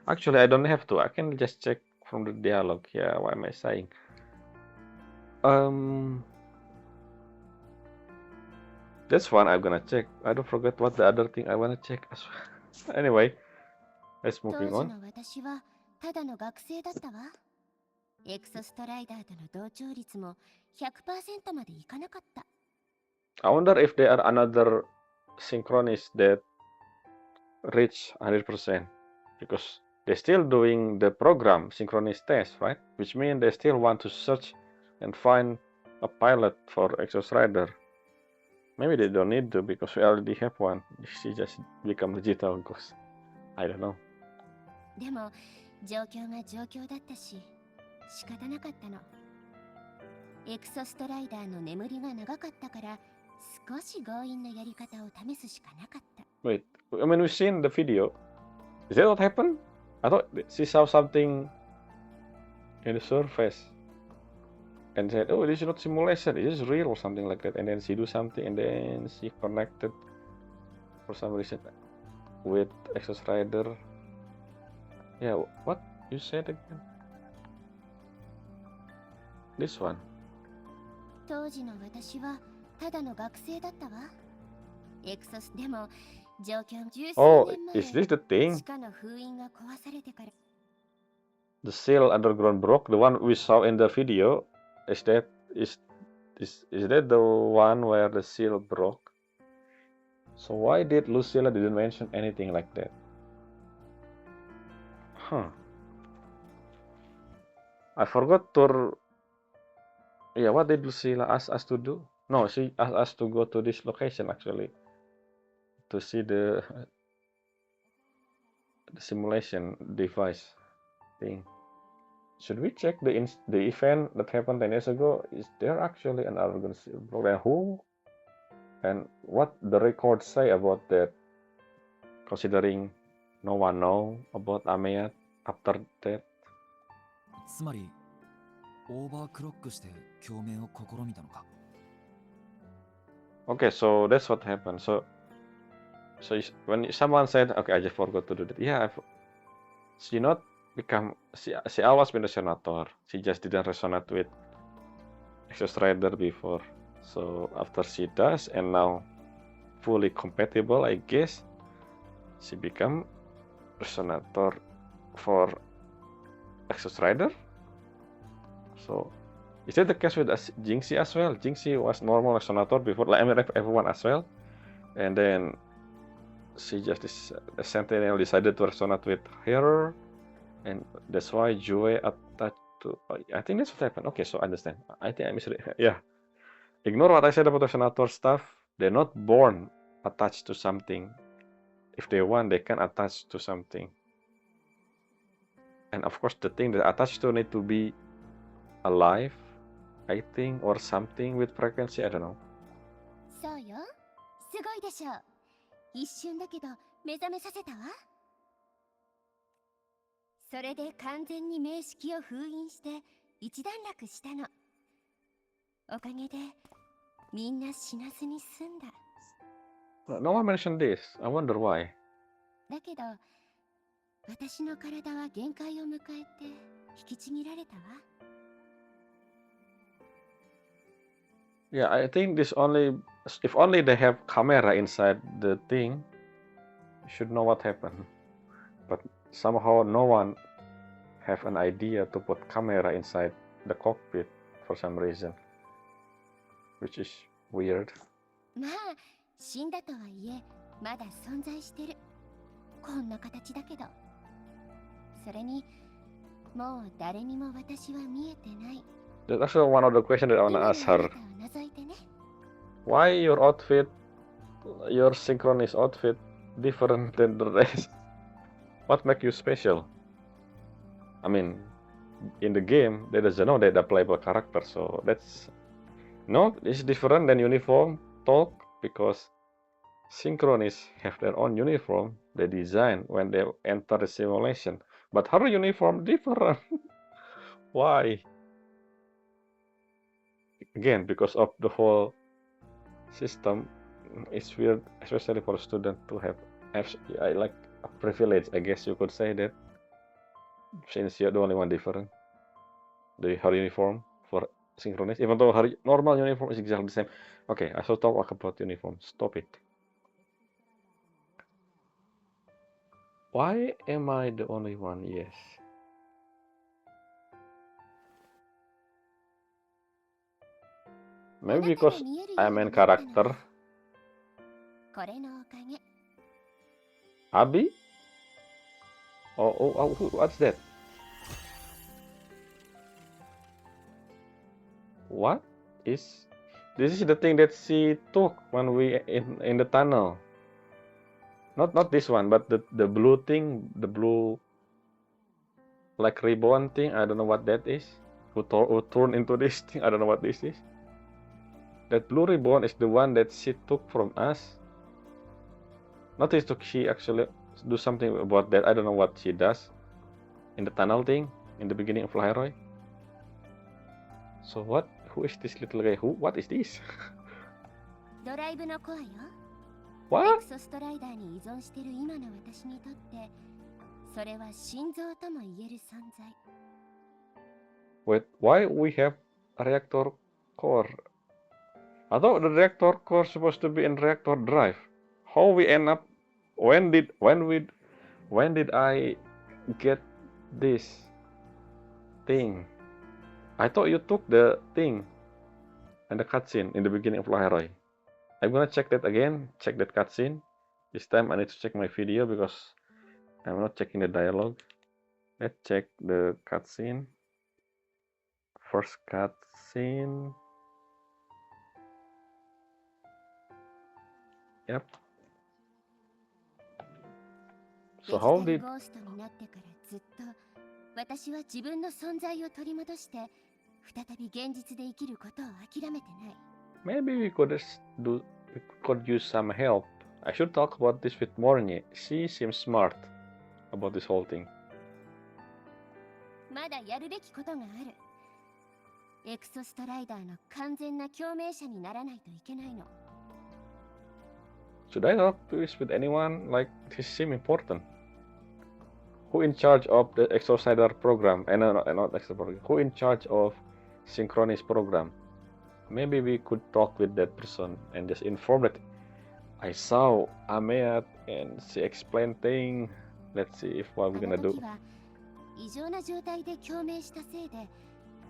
Actually, I don't have to. I can just check from the dialogue. Yeah, what am I saying? That's one I'm gonna check. I don't forget what the other thing I wanna check as well. Anyway, let's moving 当時 on. の私はただの学生だったわ。エクソストライダーとの同調率も 100% までいかなかった。I wonder if there are another synchronists that reach 100% because they're still doing the program synchronist test, right? Which means they still want to search and find a pilot for Exos Rider. Maybe they don't need to because we already have one. She just become digital ghost. I don't know. でも状況が状況だったし仕方なかったの。エクソストライダーの眠りが長かったから少し強引なやり方を試すしかなかった。 Wait, I mean, we've seen the video. Is that what happened? I thought she saw something in the surface and said, "Oh, this is not simulation. This is real," or something like that. And then she do something, and then she connected for some reason with Exos Rider. Yeah, what you said again? This one. 当時の私はただの学生だったわ。エクソスでも状況十数 Oh, 年 is 前 this the thing? 地下の封印が壊されてから The seal underground broke. The one we saw in the video. Is that the one where the seal broke? So why did Lucilla didn't mention anything like that? Huh. I forgot to. Yeah, what did Lucilla ask us to do? No, she asked us to go to this location actually to see the simulation device thing. Should we check the event that happened 10 years ago? Is there actually an organization program? Who and what the records say about that? Considering no one know about Ameat after that. つまりオーバークロックして共鳴を試みたのか。 Okay, so that's what happened. So when someone said, "Okay, I just forgot to do that," yeah, she not become she always been a resonator. She just didn't resonate with Exos Rider before. So after she does, and now fully compatible, I guess she become resonator for Exos Rider. So is that the case with Jinxie as well? Jinxie was normal resonator before, like I mean, everyone as well, and then she just a Sentinel decided to resonate with her, and that's why Joy attached to. I think that's what happened. Okay, so I understand. I think I misread. Yeah, ignore what I said about resonator stuff. They're not born attached to something. If they want, they can attach to something. And of course, the thing that attached to need to be alive, I think, or something with frequency. I don't know. そうよ。すごいでしょう。一瞬だけど目覚めさせたわ。それで完全に名式を封印して一段落したの。おかげでみんな死なずに済んだ。No one mentioned this. I wonder why. だけど私の体は限界を迎えて引きちぎられたわ。Yeah, I think this only if only they have camera inside the thing, you should know what happened. But somehow no one have an idea to put camera inside the cockpit for some reason, which is weird. まあ死んだとはいえまだ存在してる。こんな形だけど。それにもう誰にも私は見えてない。 That's also one of the questions that I wanna ask her. Why your outfit, your synchronous outfit, different than the rest? What make you special? I mean, in the game, there doesn't know that the playable character, so that's no, it's different than uniform talk because synchronists have their own uniform they design when they enter the simulation, but her uniform different. Why? Again, because of the whole system, it's weird, especially for a student to have like a privilege, I guess you could say that, since you're the only one different. Her uniform for synchronous, even though her normal uniform is exactly the same. Okay, I should talk about uniform. Stop it. Why am I the only one? Yes. Maybe because I'm a character. これのおかげ。 Abi? What's that? What is this? Is the thing that she took when we in the tunnel. Not this one, but the blue thing, the blue like ribbon thing. I don't know what that is. Who turned into this thing? I don't know what this is. That blue ribbon is the one that she took from us. Notice she actually do something about that. I don't know what she does in the tunnel thing in the beginning of Lahai-Roi. So what? Who is this little guy? What is this? ドライブのコアよ。 What? エクソストライダーに依存している今の私にとってそれは心臓とも言える存在。 Wait, why we have a reactor core? I thought the reactor core supposed to be in reactor drive. How we end up? When did I get this thing? I thought you took the thing and the cutscene in the beginning of Lahai-Roi. I'm gonna check that again. Check that cutscene. This time I need to check my video because I'm not checking the dialogue. Let's check the cutscene. First cutscene. Yep. デ So ジ how タル did ゴーストになってからずっと私は自分の存在を取り戻して再び現実で生きることを諦めてない。 maybe we could we could use some help. I should talk about this with Mornie. She seems smart about this whole thing. まだやるべきことがある。エクソストライダーの完全な共鳴者にならないといけないの。 Should I talk to this with anyone? Like, this seems important. Who in charge of the Exorciser program? Not Exorciser program. Who in charge of Synchronous program? Maybe we could talk with that person and just inform that I saw Ameat and she explained thing. Let's see if what あ we're の gonna do. 時は異常な状態で共鳴したせいで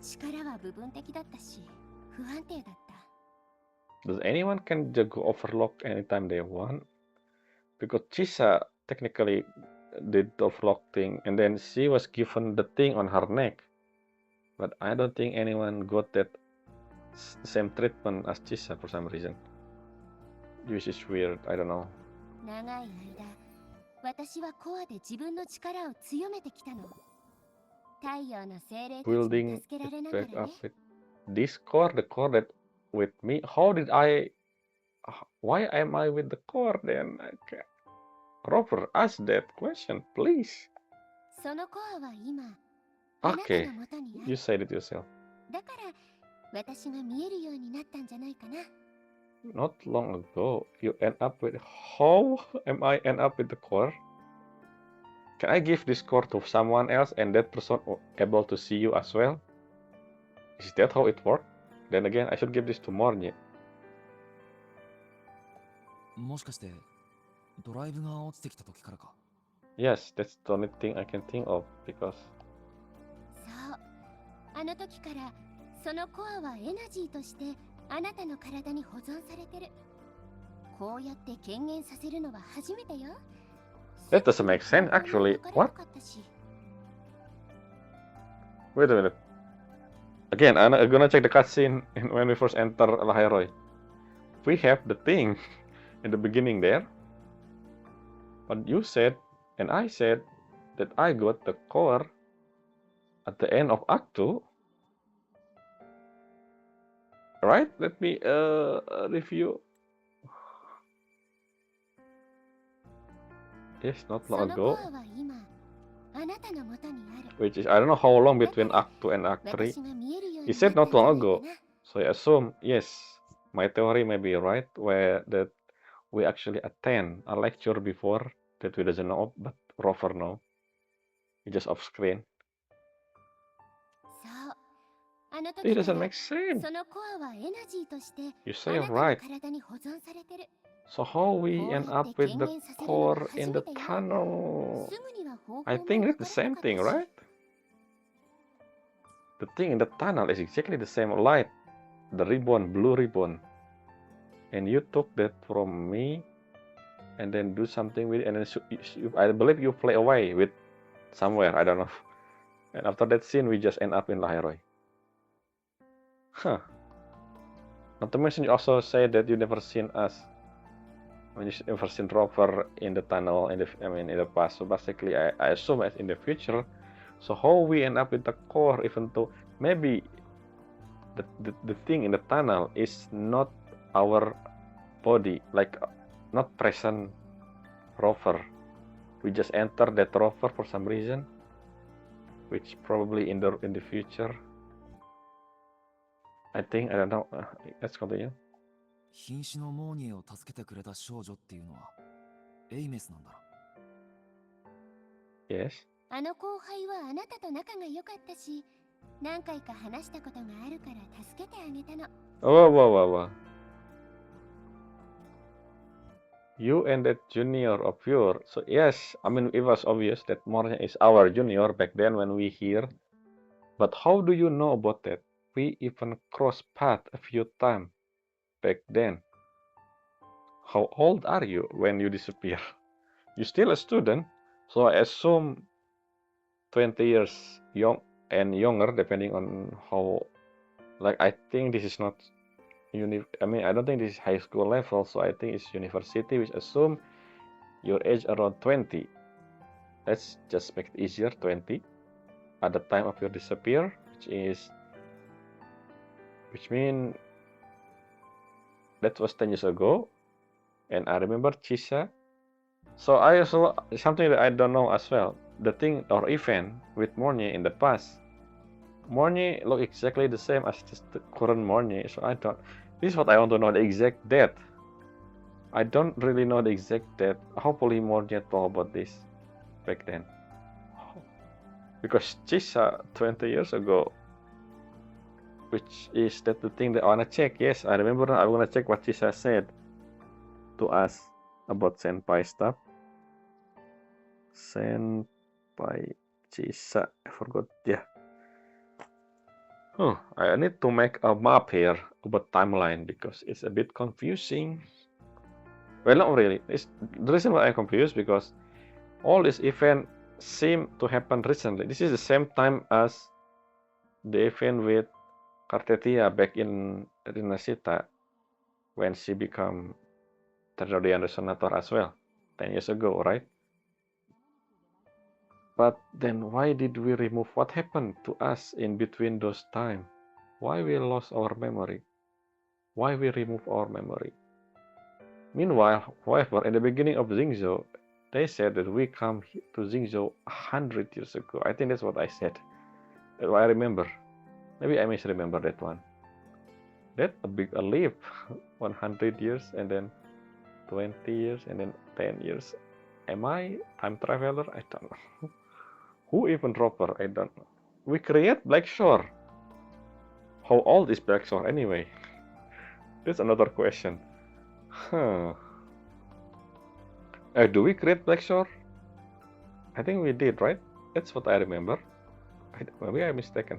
力は部分的だったし不安定だった。 Does anyone can just go overlock anytime they want? Because Chisa technically did the overlock thing and then she was given the thing on her neck. But I don't think anyone got that same treatment as Chisa for some reason. Which is weird, I don't know. 長い間私はコアで自分の力を強めてきたの。太陽の精霊たちに Building 助けられ it ながら back ね。 up with this core, the core that with me. How did I? Why am I with the core then? Robert, ask that question, please. そのコアは今あなた Okay, の元にあ you る。 said it yourself. だから私が見えるようになったんじゃないかな。 Not long ago, you end up with. How am I end up with the core? Can I give this core to someone else and that person able to see you as well? Is that how it works? Then again, I should give this to Mornie. もしかしてドライブが落ちてきた時からか。 Yes, that's the only thing I can think of because そう、あの時からそのコアはエナジーとしてあなたの体に保存されてる。こうやって権限させるのは初めてよ。 that doesn't make sense actually. What? Wait a minute. Again, I'm gonna check the cutscene when we first enter Lahai-Roi. We have the thing in the beginning there. But you said, and I said, that I got the core at the end of Act 2. Right? Let me review. Yes, not そ long の ago. コアは今あなたの元にある。 Which is, I don't know how long between Act 2 and Act 3. 私が見えるよう He に said なった not んじゃ long ないか ago. な。 So I assume, yes, my theory may be right, where that we actually attend a lecture before that we doesn't know, but Rover know. He just off screen. そう、あの It 時か doesn't ら make sense. そのコアはエナジーとして You あ say なたの right. 体に保存されてる。 So how we こう end やっ up て with 権 the 限させるのは core 初 in め the てよ。 tunnel? すぐには方法 I も think わ it's か the らな same かった thing, し。 right? The thing in the tunnel is exactly the same light, the ribbon, blue ribbon. And you took that from me and then do something with it, and then I believe you play away with somewhere, I don't know. And after that scene, we just end up in Lahai-Roi. Huh. Not to mention, you also say that you never seen us. When you never seen Rover in the tunnel, in the past. So basically, I assume as in the future. So how we end up with the core, even though maybe the thing in the tunnel is not our body, like not present Rover. We just enter that Rover for some reason, which probably in the future. I think, I don't know. Let's continue. 瀕死のモーニエを助けてくれた少女っていうのはエイメスなんだろ。 Yes. あの後輩はあなたと仲が良かったし、何回か話したことがあるから助けてあげたの。 Whoa. You and that junior of yours. So yes, I mean, it was obvious that Mornya is our junior back then when we here. But how do you know about that? We even crossed path a few times back then. How old are you when you disappear? You're still a student, so I assume 20 years young and younger, depending on how. Like, I think this is not I don't think this is high school level, so I think it's university, which assume your age around 20. Let's just make it easier, 20 at the time of your disappear, which mean that was 10 years ago. And I remember Chisha. So I also, something that I don't know as well, the thing or event with Morny in the past. Morny look exactly the same as the current Morny, so this is what I want to know, the exact date. I don't really know the exact date. Hopefully Morny told about this back then. Because Chisha 20 years ago, which is that the thing that I wanna check. Yes, I remember I wanna check what Chisha said to us about Senpai stuff. Senpai Chisha, I forgot, yeah. Oh, I need to make a map here about timeline because it's a bit confusing. Well, not really. The reason why I'm confused because all these events seem to happen recently. This is the same time as the event with Kartetia back in Rinasita when she became Terrorian Resonator as well, 10 years ago, right? But then why did we remove what happened to us in between those time? Why we lost our memory? Why we remove our memory? Meanwhile, however, in the beginning of Xingzhou, they said that we come to Xingzhou 100 years ago. I think that's what I said. I remember. Maybe I misremember that one. That's a big leap. 100 years and then 20 years and then 10 years. Am I time traveler? I don't know. Who even Roper? I don't know. We create Blackshore. How old is Blackshore anyway? That's another question. Huh. Do we create Blackshore? I think we did, right? That's what I remember. Maybe I'm mistaken.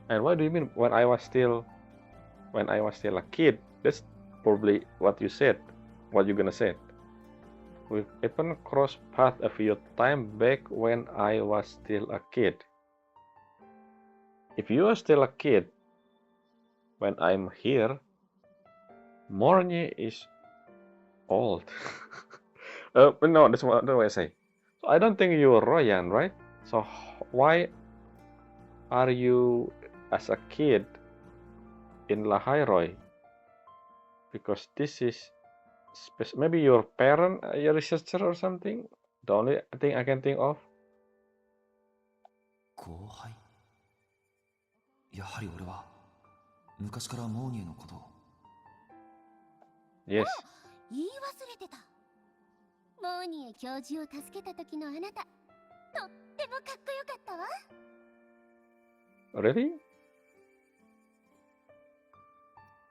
And what do you mean when I was still a kid? That's probably what you said. What you gonna say? We've even crossed paths a few times back when I was still a kid. If you are still a kid when I'm here, Morny is old. No, that's what I say. So I don't think you're Royan, right? So why are you as a kid in Lahai-Roi? Because this is maybe your parent, your researcher or something. The only thing I can think of. 後輩やはり俺は昔からモーニーのことを Yes. 言い忘れてた。モーニエ教授を助けた時のあなた、とってもかっこよかったわ。Really?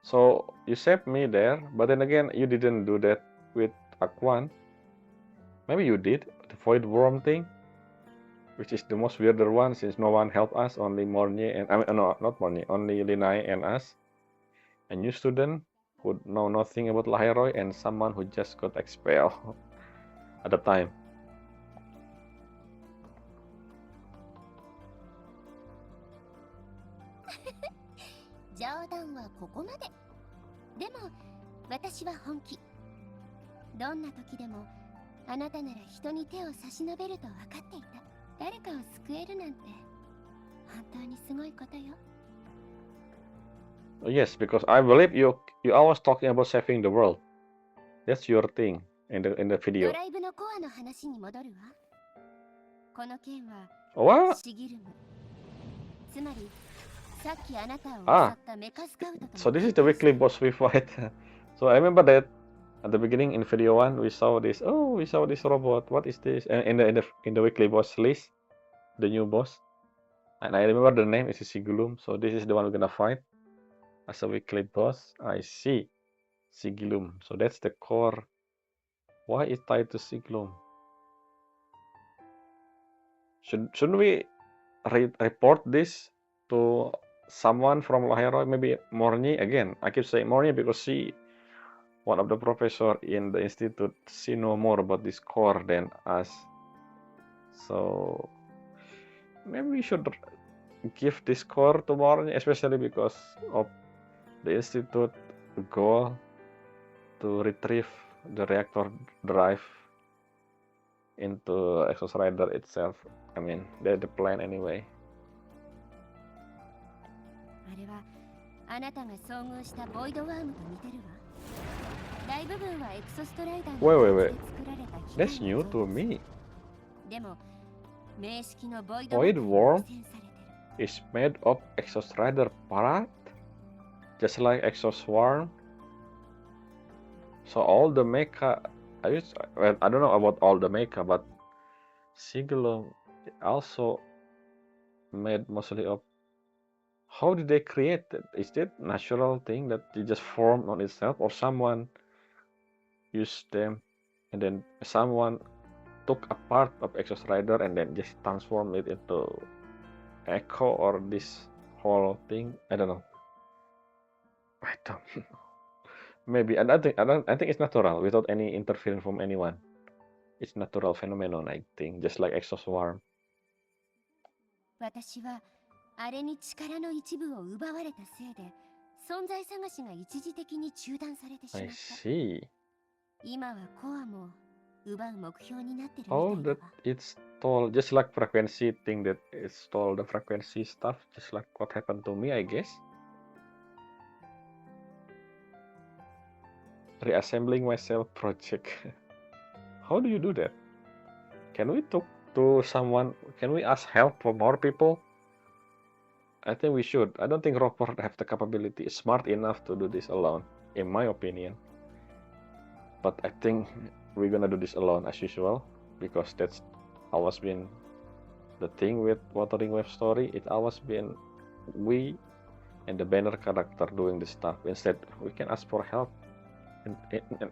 So you saved me there, but then again, you didn't do that with Aquan. Maybe you did, the Void Worm thing, which is the most weirder one since no one helped us, only Morny and no, not Morny, only Linai and us. A new student who know nothing about Lahai-Roi and someone who just got expelled at the time. 冗談はここまで。でも私は本気。どんな時でもあなたなら人に手を差し伸べると分かっていた。誰かを救えるなんて本当にすごいことよ。Yes, because I believe you always talking about saving the world. That's your thing in the ド video. ライブのコアの話に戻るわ。この件は What? シギルム。つまりさっきあなたを襲 Ah, ったメカスカウトと so this is the weekly boss we fight. So I remember that at the beginning in video 1 we saw this. Oh, we saw this robot. What is this? And in the weekly boss list, the new boss. And I remember the name is Sigilum. So this is the one we're gonna fight as a weekly boss. I see Sigilum. So that's the core. Why is tied to Sigilum? Shouldn't we report this to someone from Lahai-Roi? Maybe Morny again. I keep saying Morny because she, one of the professor in the institute, she know more about this core than us. So maybe we should give this core to Morny, especially because of the Institute goal to retrieve the reactor drive into Exos Rider itself. I mean, that's the plan anyway. あれはあなたが遭遇したボイドワームと似てるわ。大部分はエクソストライダー Wait, の wait, 形 wait. で作られた機 That's 械 new の to 像。 me. でも名式のボイド Void マ worm が汚染されてる。 is made of Exos Rider part, just like Exos Swarm. So all the mecha, well, I don't know about all the mecha, but Sigilum also made mostly of. How did they create it? Is it natural thing that they just formed on itself, or someone used them, and then someone took a part of Exos Rider and then just transformed it into Echo or this whole thing? I don't know. I don't know. Maybe I think it's natural without any interference from anyone. It's natural phenomenon, I think, just like Exo Swarm. 私はあれに力の一部を奪われたせいで存在探しが一時的に中断されてしまっ I た。 see. 今はコアも奪う目標になってる Oh, みたい that だわ。 it's stole, just like frequency thing that it stole the frequency stuff, just like what happened to me, I guess. Reassembling myself project. How do you do that? Can we talk to someone? Can we ask help from more people? I think we should. I don't think Roper have the capability, smart enough to do this alone, in my opinion. But I think we're gonna do this alone as usual, because that's always been the thing with Wuthering Waves story. It always been we and the banner character doing this stuff. Instead, we can ask for help. And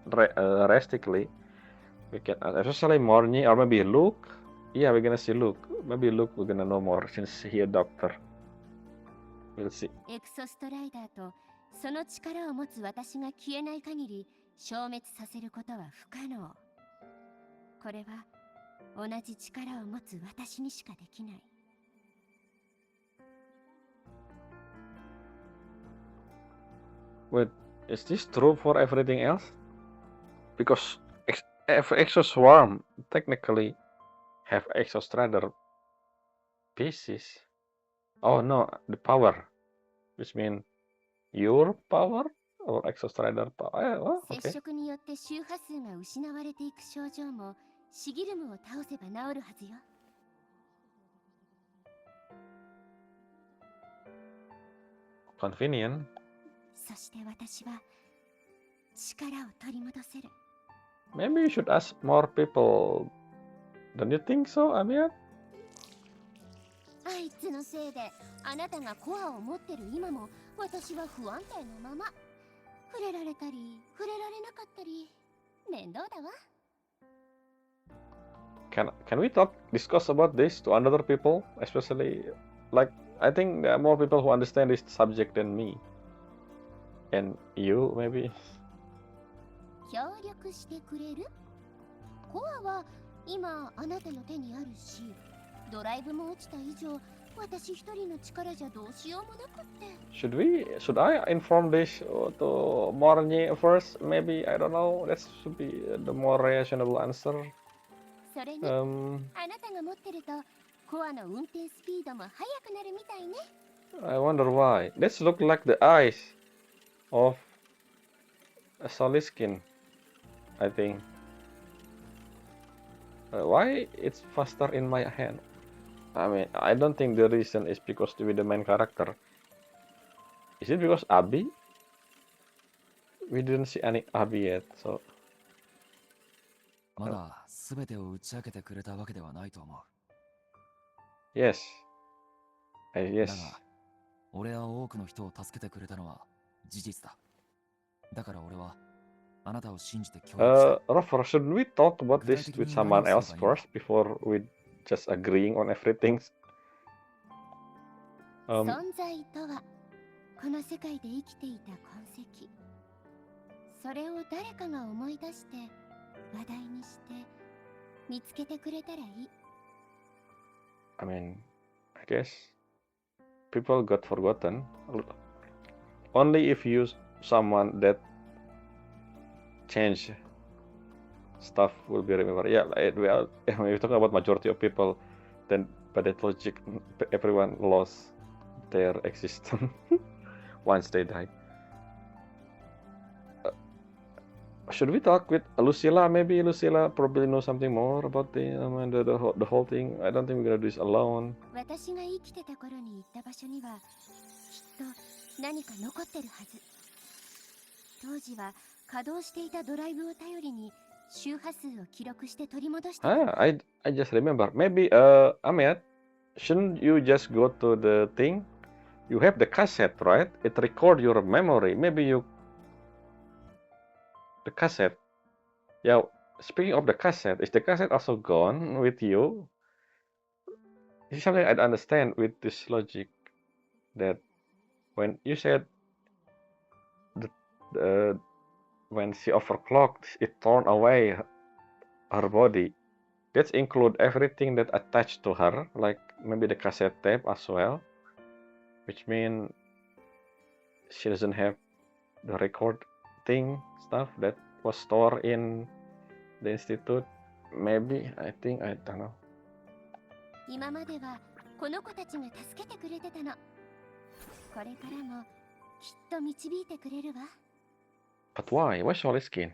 realistically, we can, especially Morny or maybe Luke. Yeah, we're gonna see Luke. Maybe Luke we're gonna know more since he a doctor. We'll see. エクソストライダーとその力を持つ私が消えない限り消滅させることは不可能。これは同じ力を持つ私にしかできない。 Wait, is this true for everything else? Because Exo Swarm technically have Exo Strider pieces. Oh no, the power, which means your power or Exo Strider power. Oh, 接 okay. 触によって周波数が失われていく症状もシギルムを倒せば治るはずよ。 Convenient. そして私は力を取り戻せる。 Maybe you should ask more people. Don't you think so, Amir? あいつのせいであなたがコアを持ってる今も私は不安定のまま。触れられたり触れられなかったり面倒だわ。 Can we discuss about this to other people, especially like I think there are more people who understand this subject than me and you maybe. 協力してくれる？コアは今あなたの手にあるし、ドライブも落ちた以上、私一人の力じゃどうしようもなくって。 Should I inform this to Morny first? Maybe I don't know. That should be the more reasonable answer. それに、あなたが持ってるとコアの運転スピードも速くなるみたいね。 I wonder why. This look like the eyes of a Soliskin, I think. Why it's faster in my hand? I mean, I don't think the reason is because to be the main character. Is it because Abby? We didn't see any Abby yet, so. まだ全てを打ち明けてくれたわけではないと思う。 Yes. だ Yes. が、俺は多くの人を助けてくれたのは事実だ。だから俺はあなたを信じて協力したい。 Rover, should we talk about this with someone else first before we just agreeing on everything? 存在とはこの世界で生きていた痕跡。それを誰かが思い出して話題にして見つけてくれたらいい。I mean, I guess people got forgotten. Only if you someone that change stuff will be remembered. Yeah, well, when we talk about majority of people, then by that logic, everyone lost their existence once they died. Should we talk with Lucilla? Maybe Lucilla probably knows something more about the whole thing. I don't think we're gonna do this alone. 私が生きてた頃に行った場所にはきっと何か残ってるはず。当時は稼働していたドライブを頼りに周波数を記録して取り戻してた。 I just remember. Maybe Ahmed, shouldn't you just go to the thing? You have the cassette, right? It record your memory. Maybe the cassette. Yeah. Speaking of the cassette, is the cassette also gone with you? This is something I don't understand with this logic. That when you said the when she overclocked, it torn away her body. That include everything that attached to her, like maybe the cassette tape as well, which mean she doesn't have the record thing stuff that was stored in the institute. Maybe I don't know. 今まではこの子たちが助けてくれてたの。これからもきっと導いてくれるわ。 But why? Why solid skin?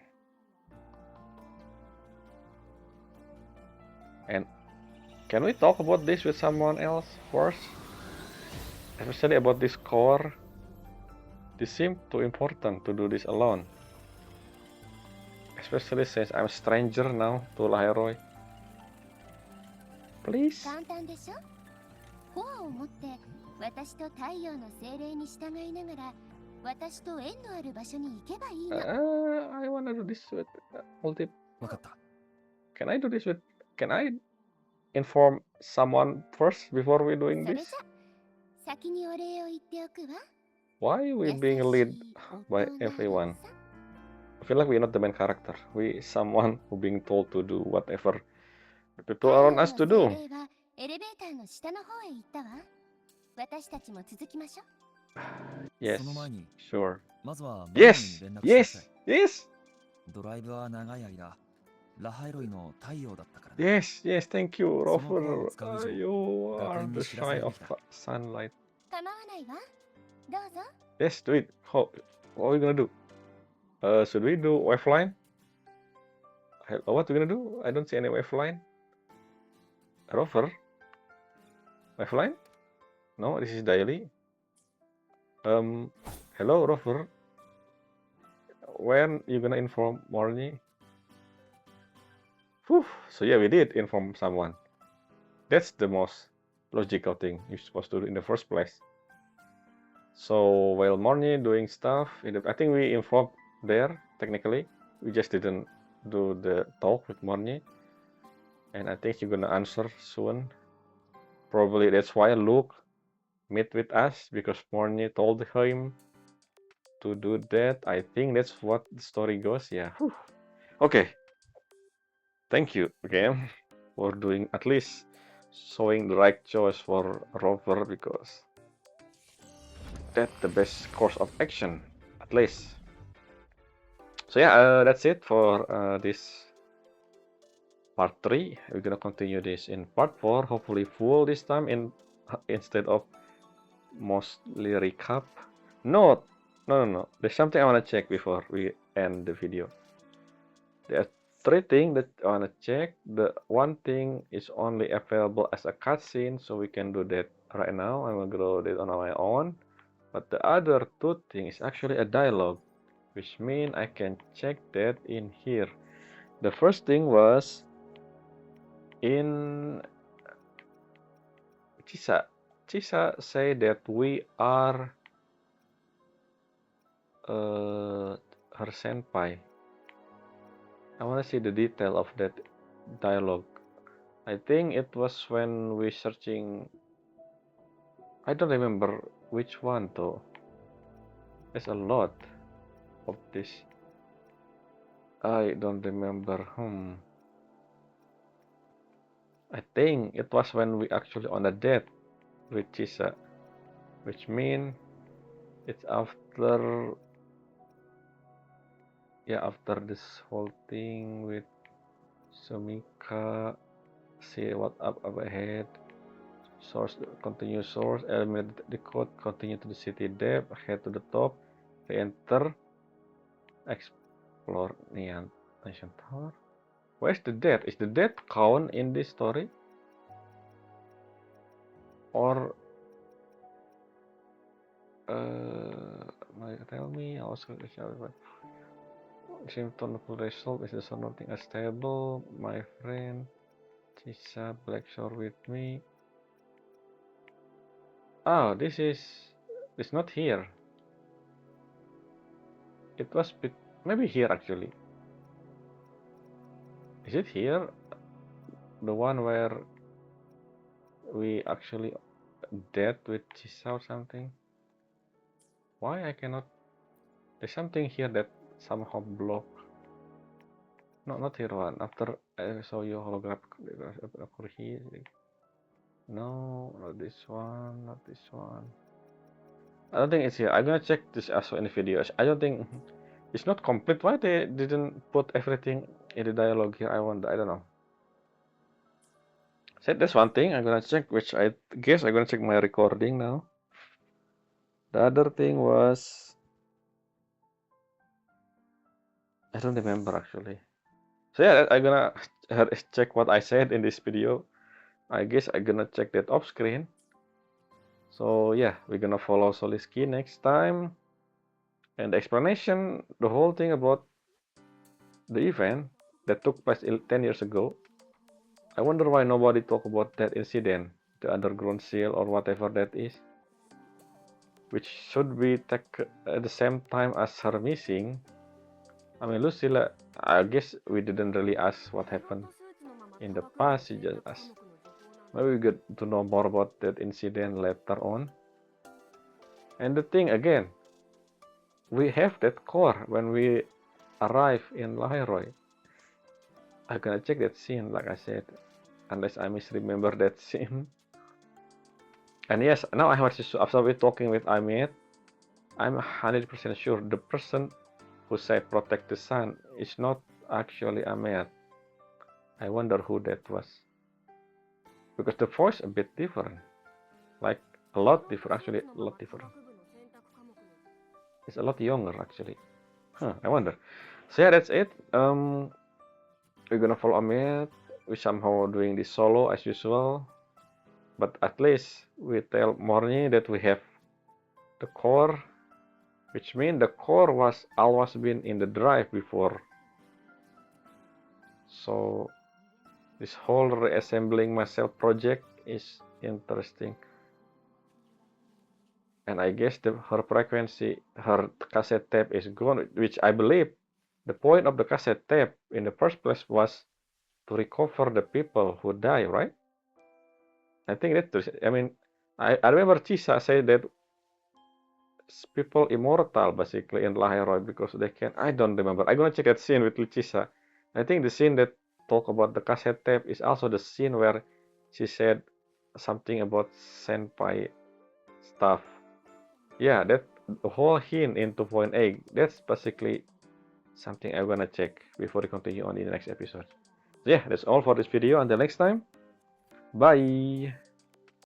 And can we talk about this with someone else first? Especially about this core. This seems too important to do this alone. Especially since I'm a stranger now to Lahai-Roi. Please? 簡単でしょ。コアを持って私と太陽の精霊に従いながら私と縁のある場所に行けばいいの。I wanna do this with multi. わかった。 Can I do this with? Can I inform someone first before we doing それじ this? ゃ先にお礼を言っておくわ。 Why we 優し being い led 大 by 人 everyone? さ。 I feel like we're not the main character. We someone who being told to do whatever the people 太陽 around の us to 精 do. 霊はエレベーターの下の方へ行ったわ。私たちも続きましょう。 Yes, その前に sure. まずは Yes, マーニーに連絡してくださ yes, い。 yes, ドライブは長い間、ラハイロイの太陽だったからな。 yes, yes. Thank you, そのコア Rover. を使う以上、 You 学 are 園 the に知らせ shine るべ of きだ。 sunlight. 構わないわ。どうぞ。 Yes, do it. What are we gonna do? Should we do wave line? What we gonna do? I don't see any wave line. Rover? Wave line? No, this is daily. Hello, Rover. When you gonna inform Morny? Whew. So yeah, we did inform someone. That's the most logical thing you're supposed to do in the first place. So while Morny doing stuff, I think we informed there technically. We just didn't do the talk with Morny, and I think she's gonna answer soon. Probably that's why Luke meet with us because Morny told him to do that. I think that's what the story goes. Yeah. Whew. Okay. Thank you again for doing at least showing the right choice for Rover because that's the best course of action at least. So yeah, that's it for this part 3. We're gonna continue this in part 4, hopefully full this time instead of mostly recap. No. There's something I wanna check before we end the video. There are 3 things that I wanna check. The one thing is only available as a cutscene, so we can do that right now. I'm gonna do it on my own. But the other 2 things is actually a dialogue, which means I can check that in here. The first thing was in Chisa. Chisa say that we are her senpai. I want to see the detail of that dialogue. I think it was when we searching. I don't remember which one though. There's a lot of this. I don't remember. I think it was when we actually on a date with Chisa, which mean it's after, yeah, after this whole thing with Sumika. See what up ahead. Source, continue source, eliminate the code, continue to the city depth, head to the top, re-enter, explore Neon Nation Tower. Where's the death? Is the death count in this story? Or tell me also symptom full result is the something unstable, my friend. Chisa Blackshore with me. Oh, this is it's not here. It was maybe here actually. Is it here? The one where we actually dead with Chisa or something? Why I cannot? There's something here that somehow block. No, not here one. After I saw your holographic here. No, not this one, not this one. I don't think it's here. I'm gonna check this also in the videos. I don't think it's not complete. Why they didn't put everything in the dialogue here? I wonder. I don't know. So that's one thing I'm gonna check, which I guess I'm gonna check my recording now. The other thing was I don't remember actually. So yeah, I'm gonna check what I said in this video. I guess I'm gonna check that off screen. So yeah, we're gonna follow Soliski next time. And the explanation, the whole thing about the event that took place 10 years ago. I wonder why nobody talk about that incident, the underground seal or whatever that is, which should be take at the same time as her missing. I mean, Lucilla, I guess we didn't really ask what happened in the past. She just asked. Maybe we get to know more about that incident later on. And the thing again, we have that core when we arrive in Lahai-Roi. I'm gonna check that scene, like I said, unless I misremember that scene. And yes, now I was just after we talking with Amit, I'm 100% sure the person who said protect the sun is not actually Amit. I wonder who that was. Because the voice a bit different. Like a lot different, actually a lot different. It's a lot younger actually. I wonder. So yeah, that's it. We're gonna follow Amit. We somehow doing this solo as usual. But at least we tell Morny that we have the core, which means the core was always been in the drive before. So this whole reassembling myself project is interesting. And I guess her frequency, her cassette tape is gone, which I believe the point of the cassette tape in the first place was to recover the people who die, right? I think that's, I mean, I remember Chisa said that people immortal basically in Lahai-Roi because they can, I don't remember. I'm gonna check that scene with Chisa. I think the scene that talk about the cassette tape is also the scene where she said something about senpai stuff. Yeah, that the whole hint into point A, that's basically something I'm gonna check before we continue on in the next episode. So yeah, that's all for this video. Until next time, bye!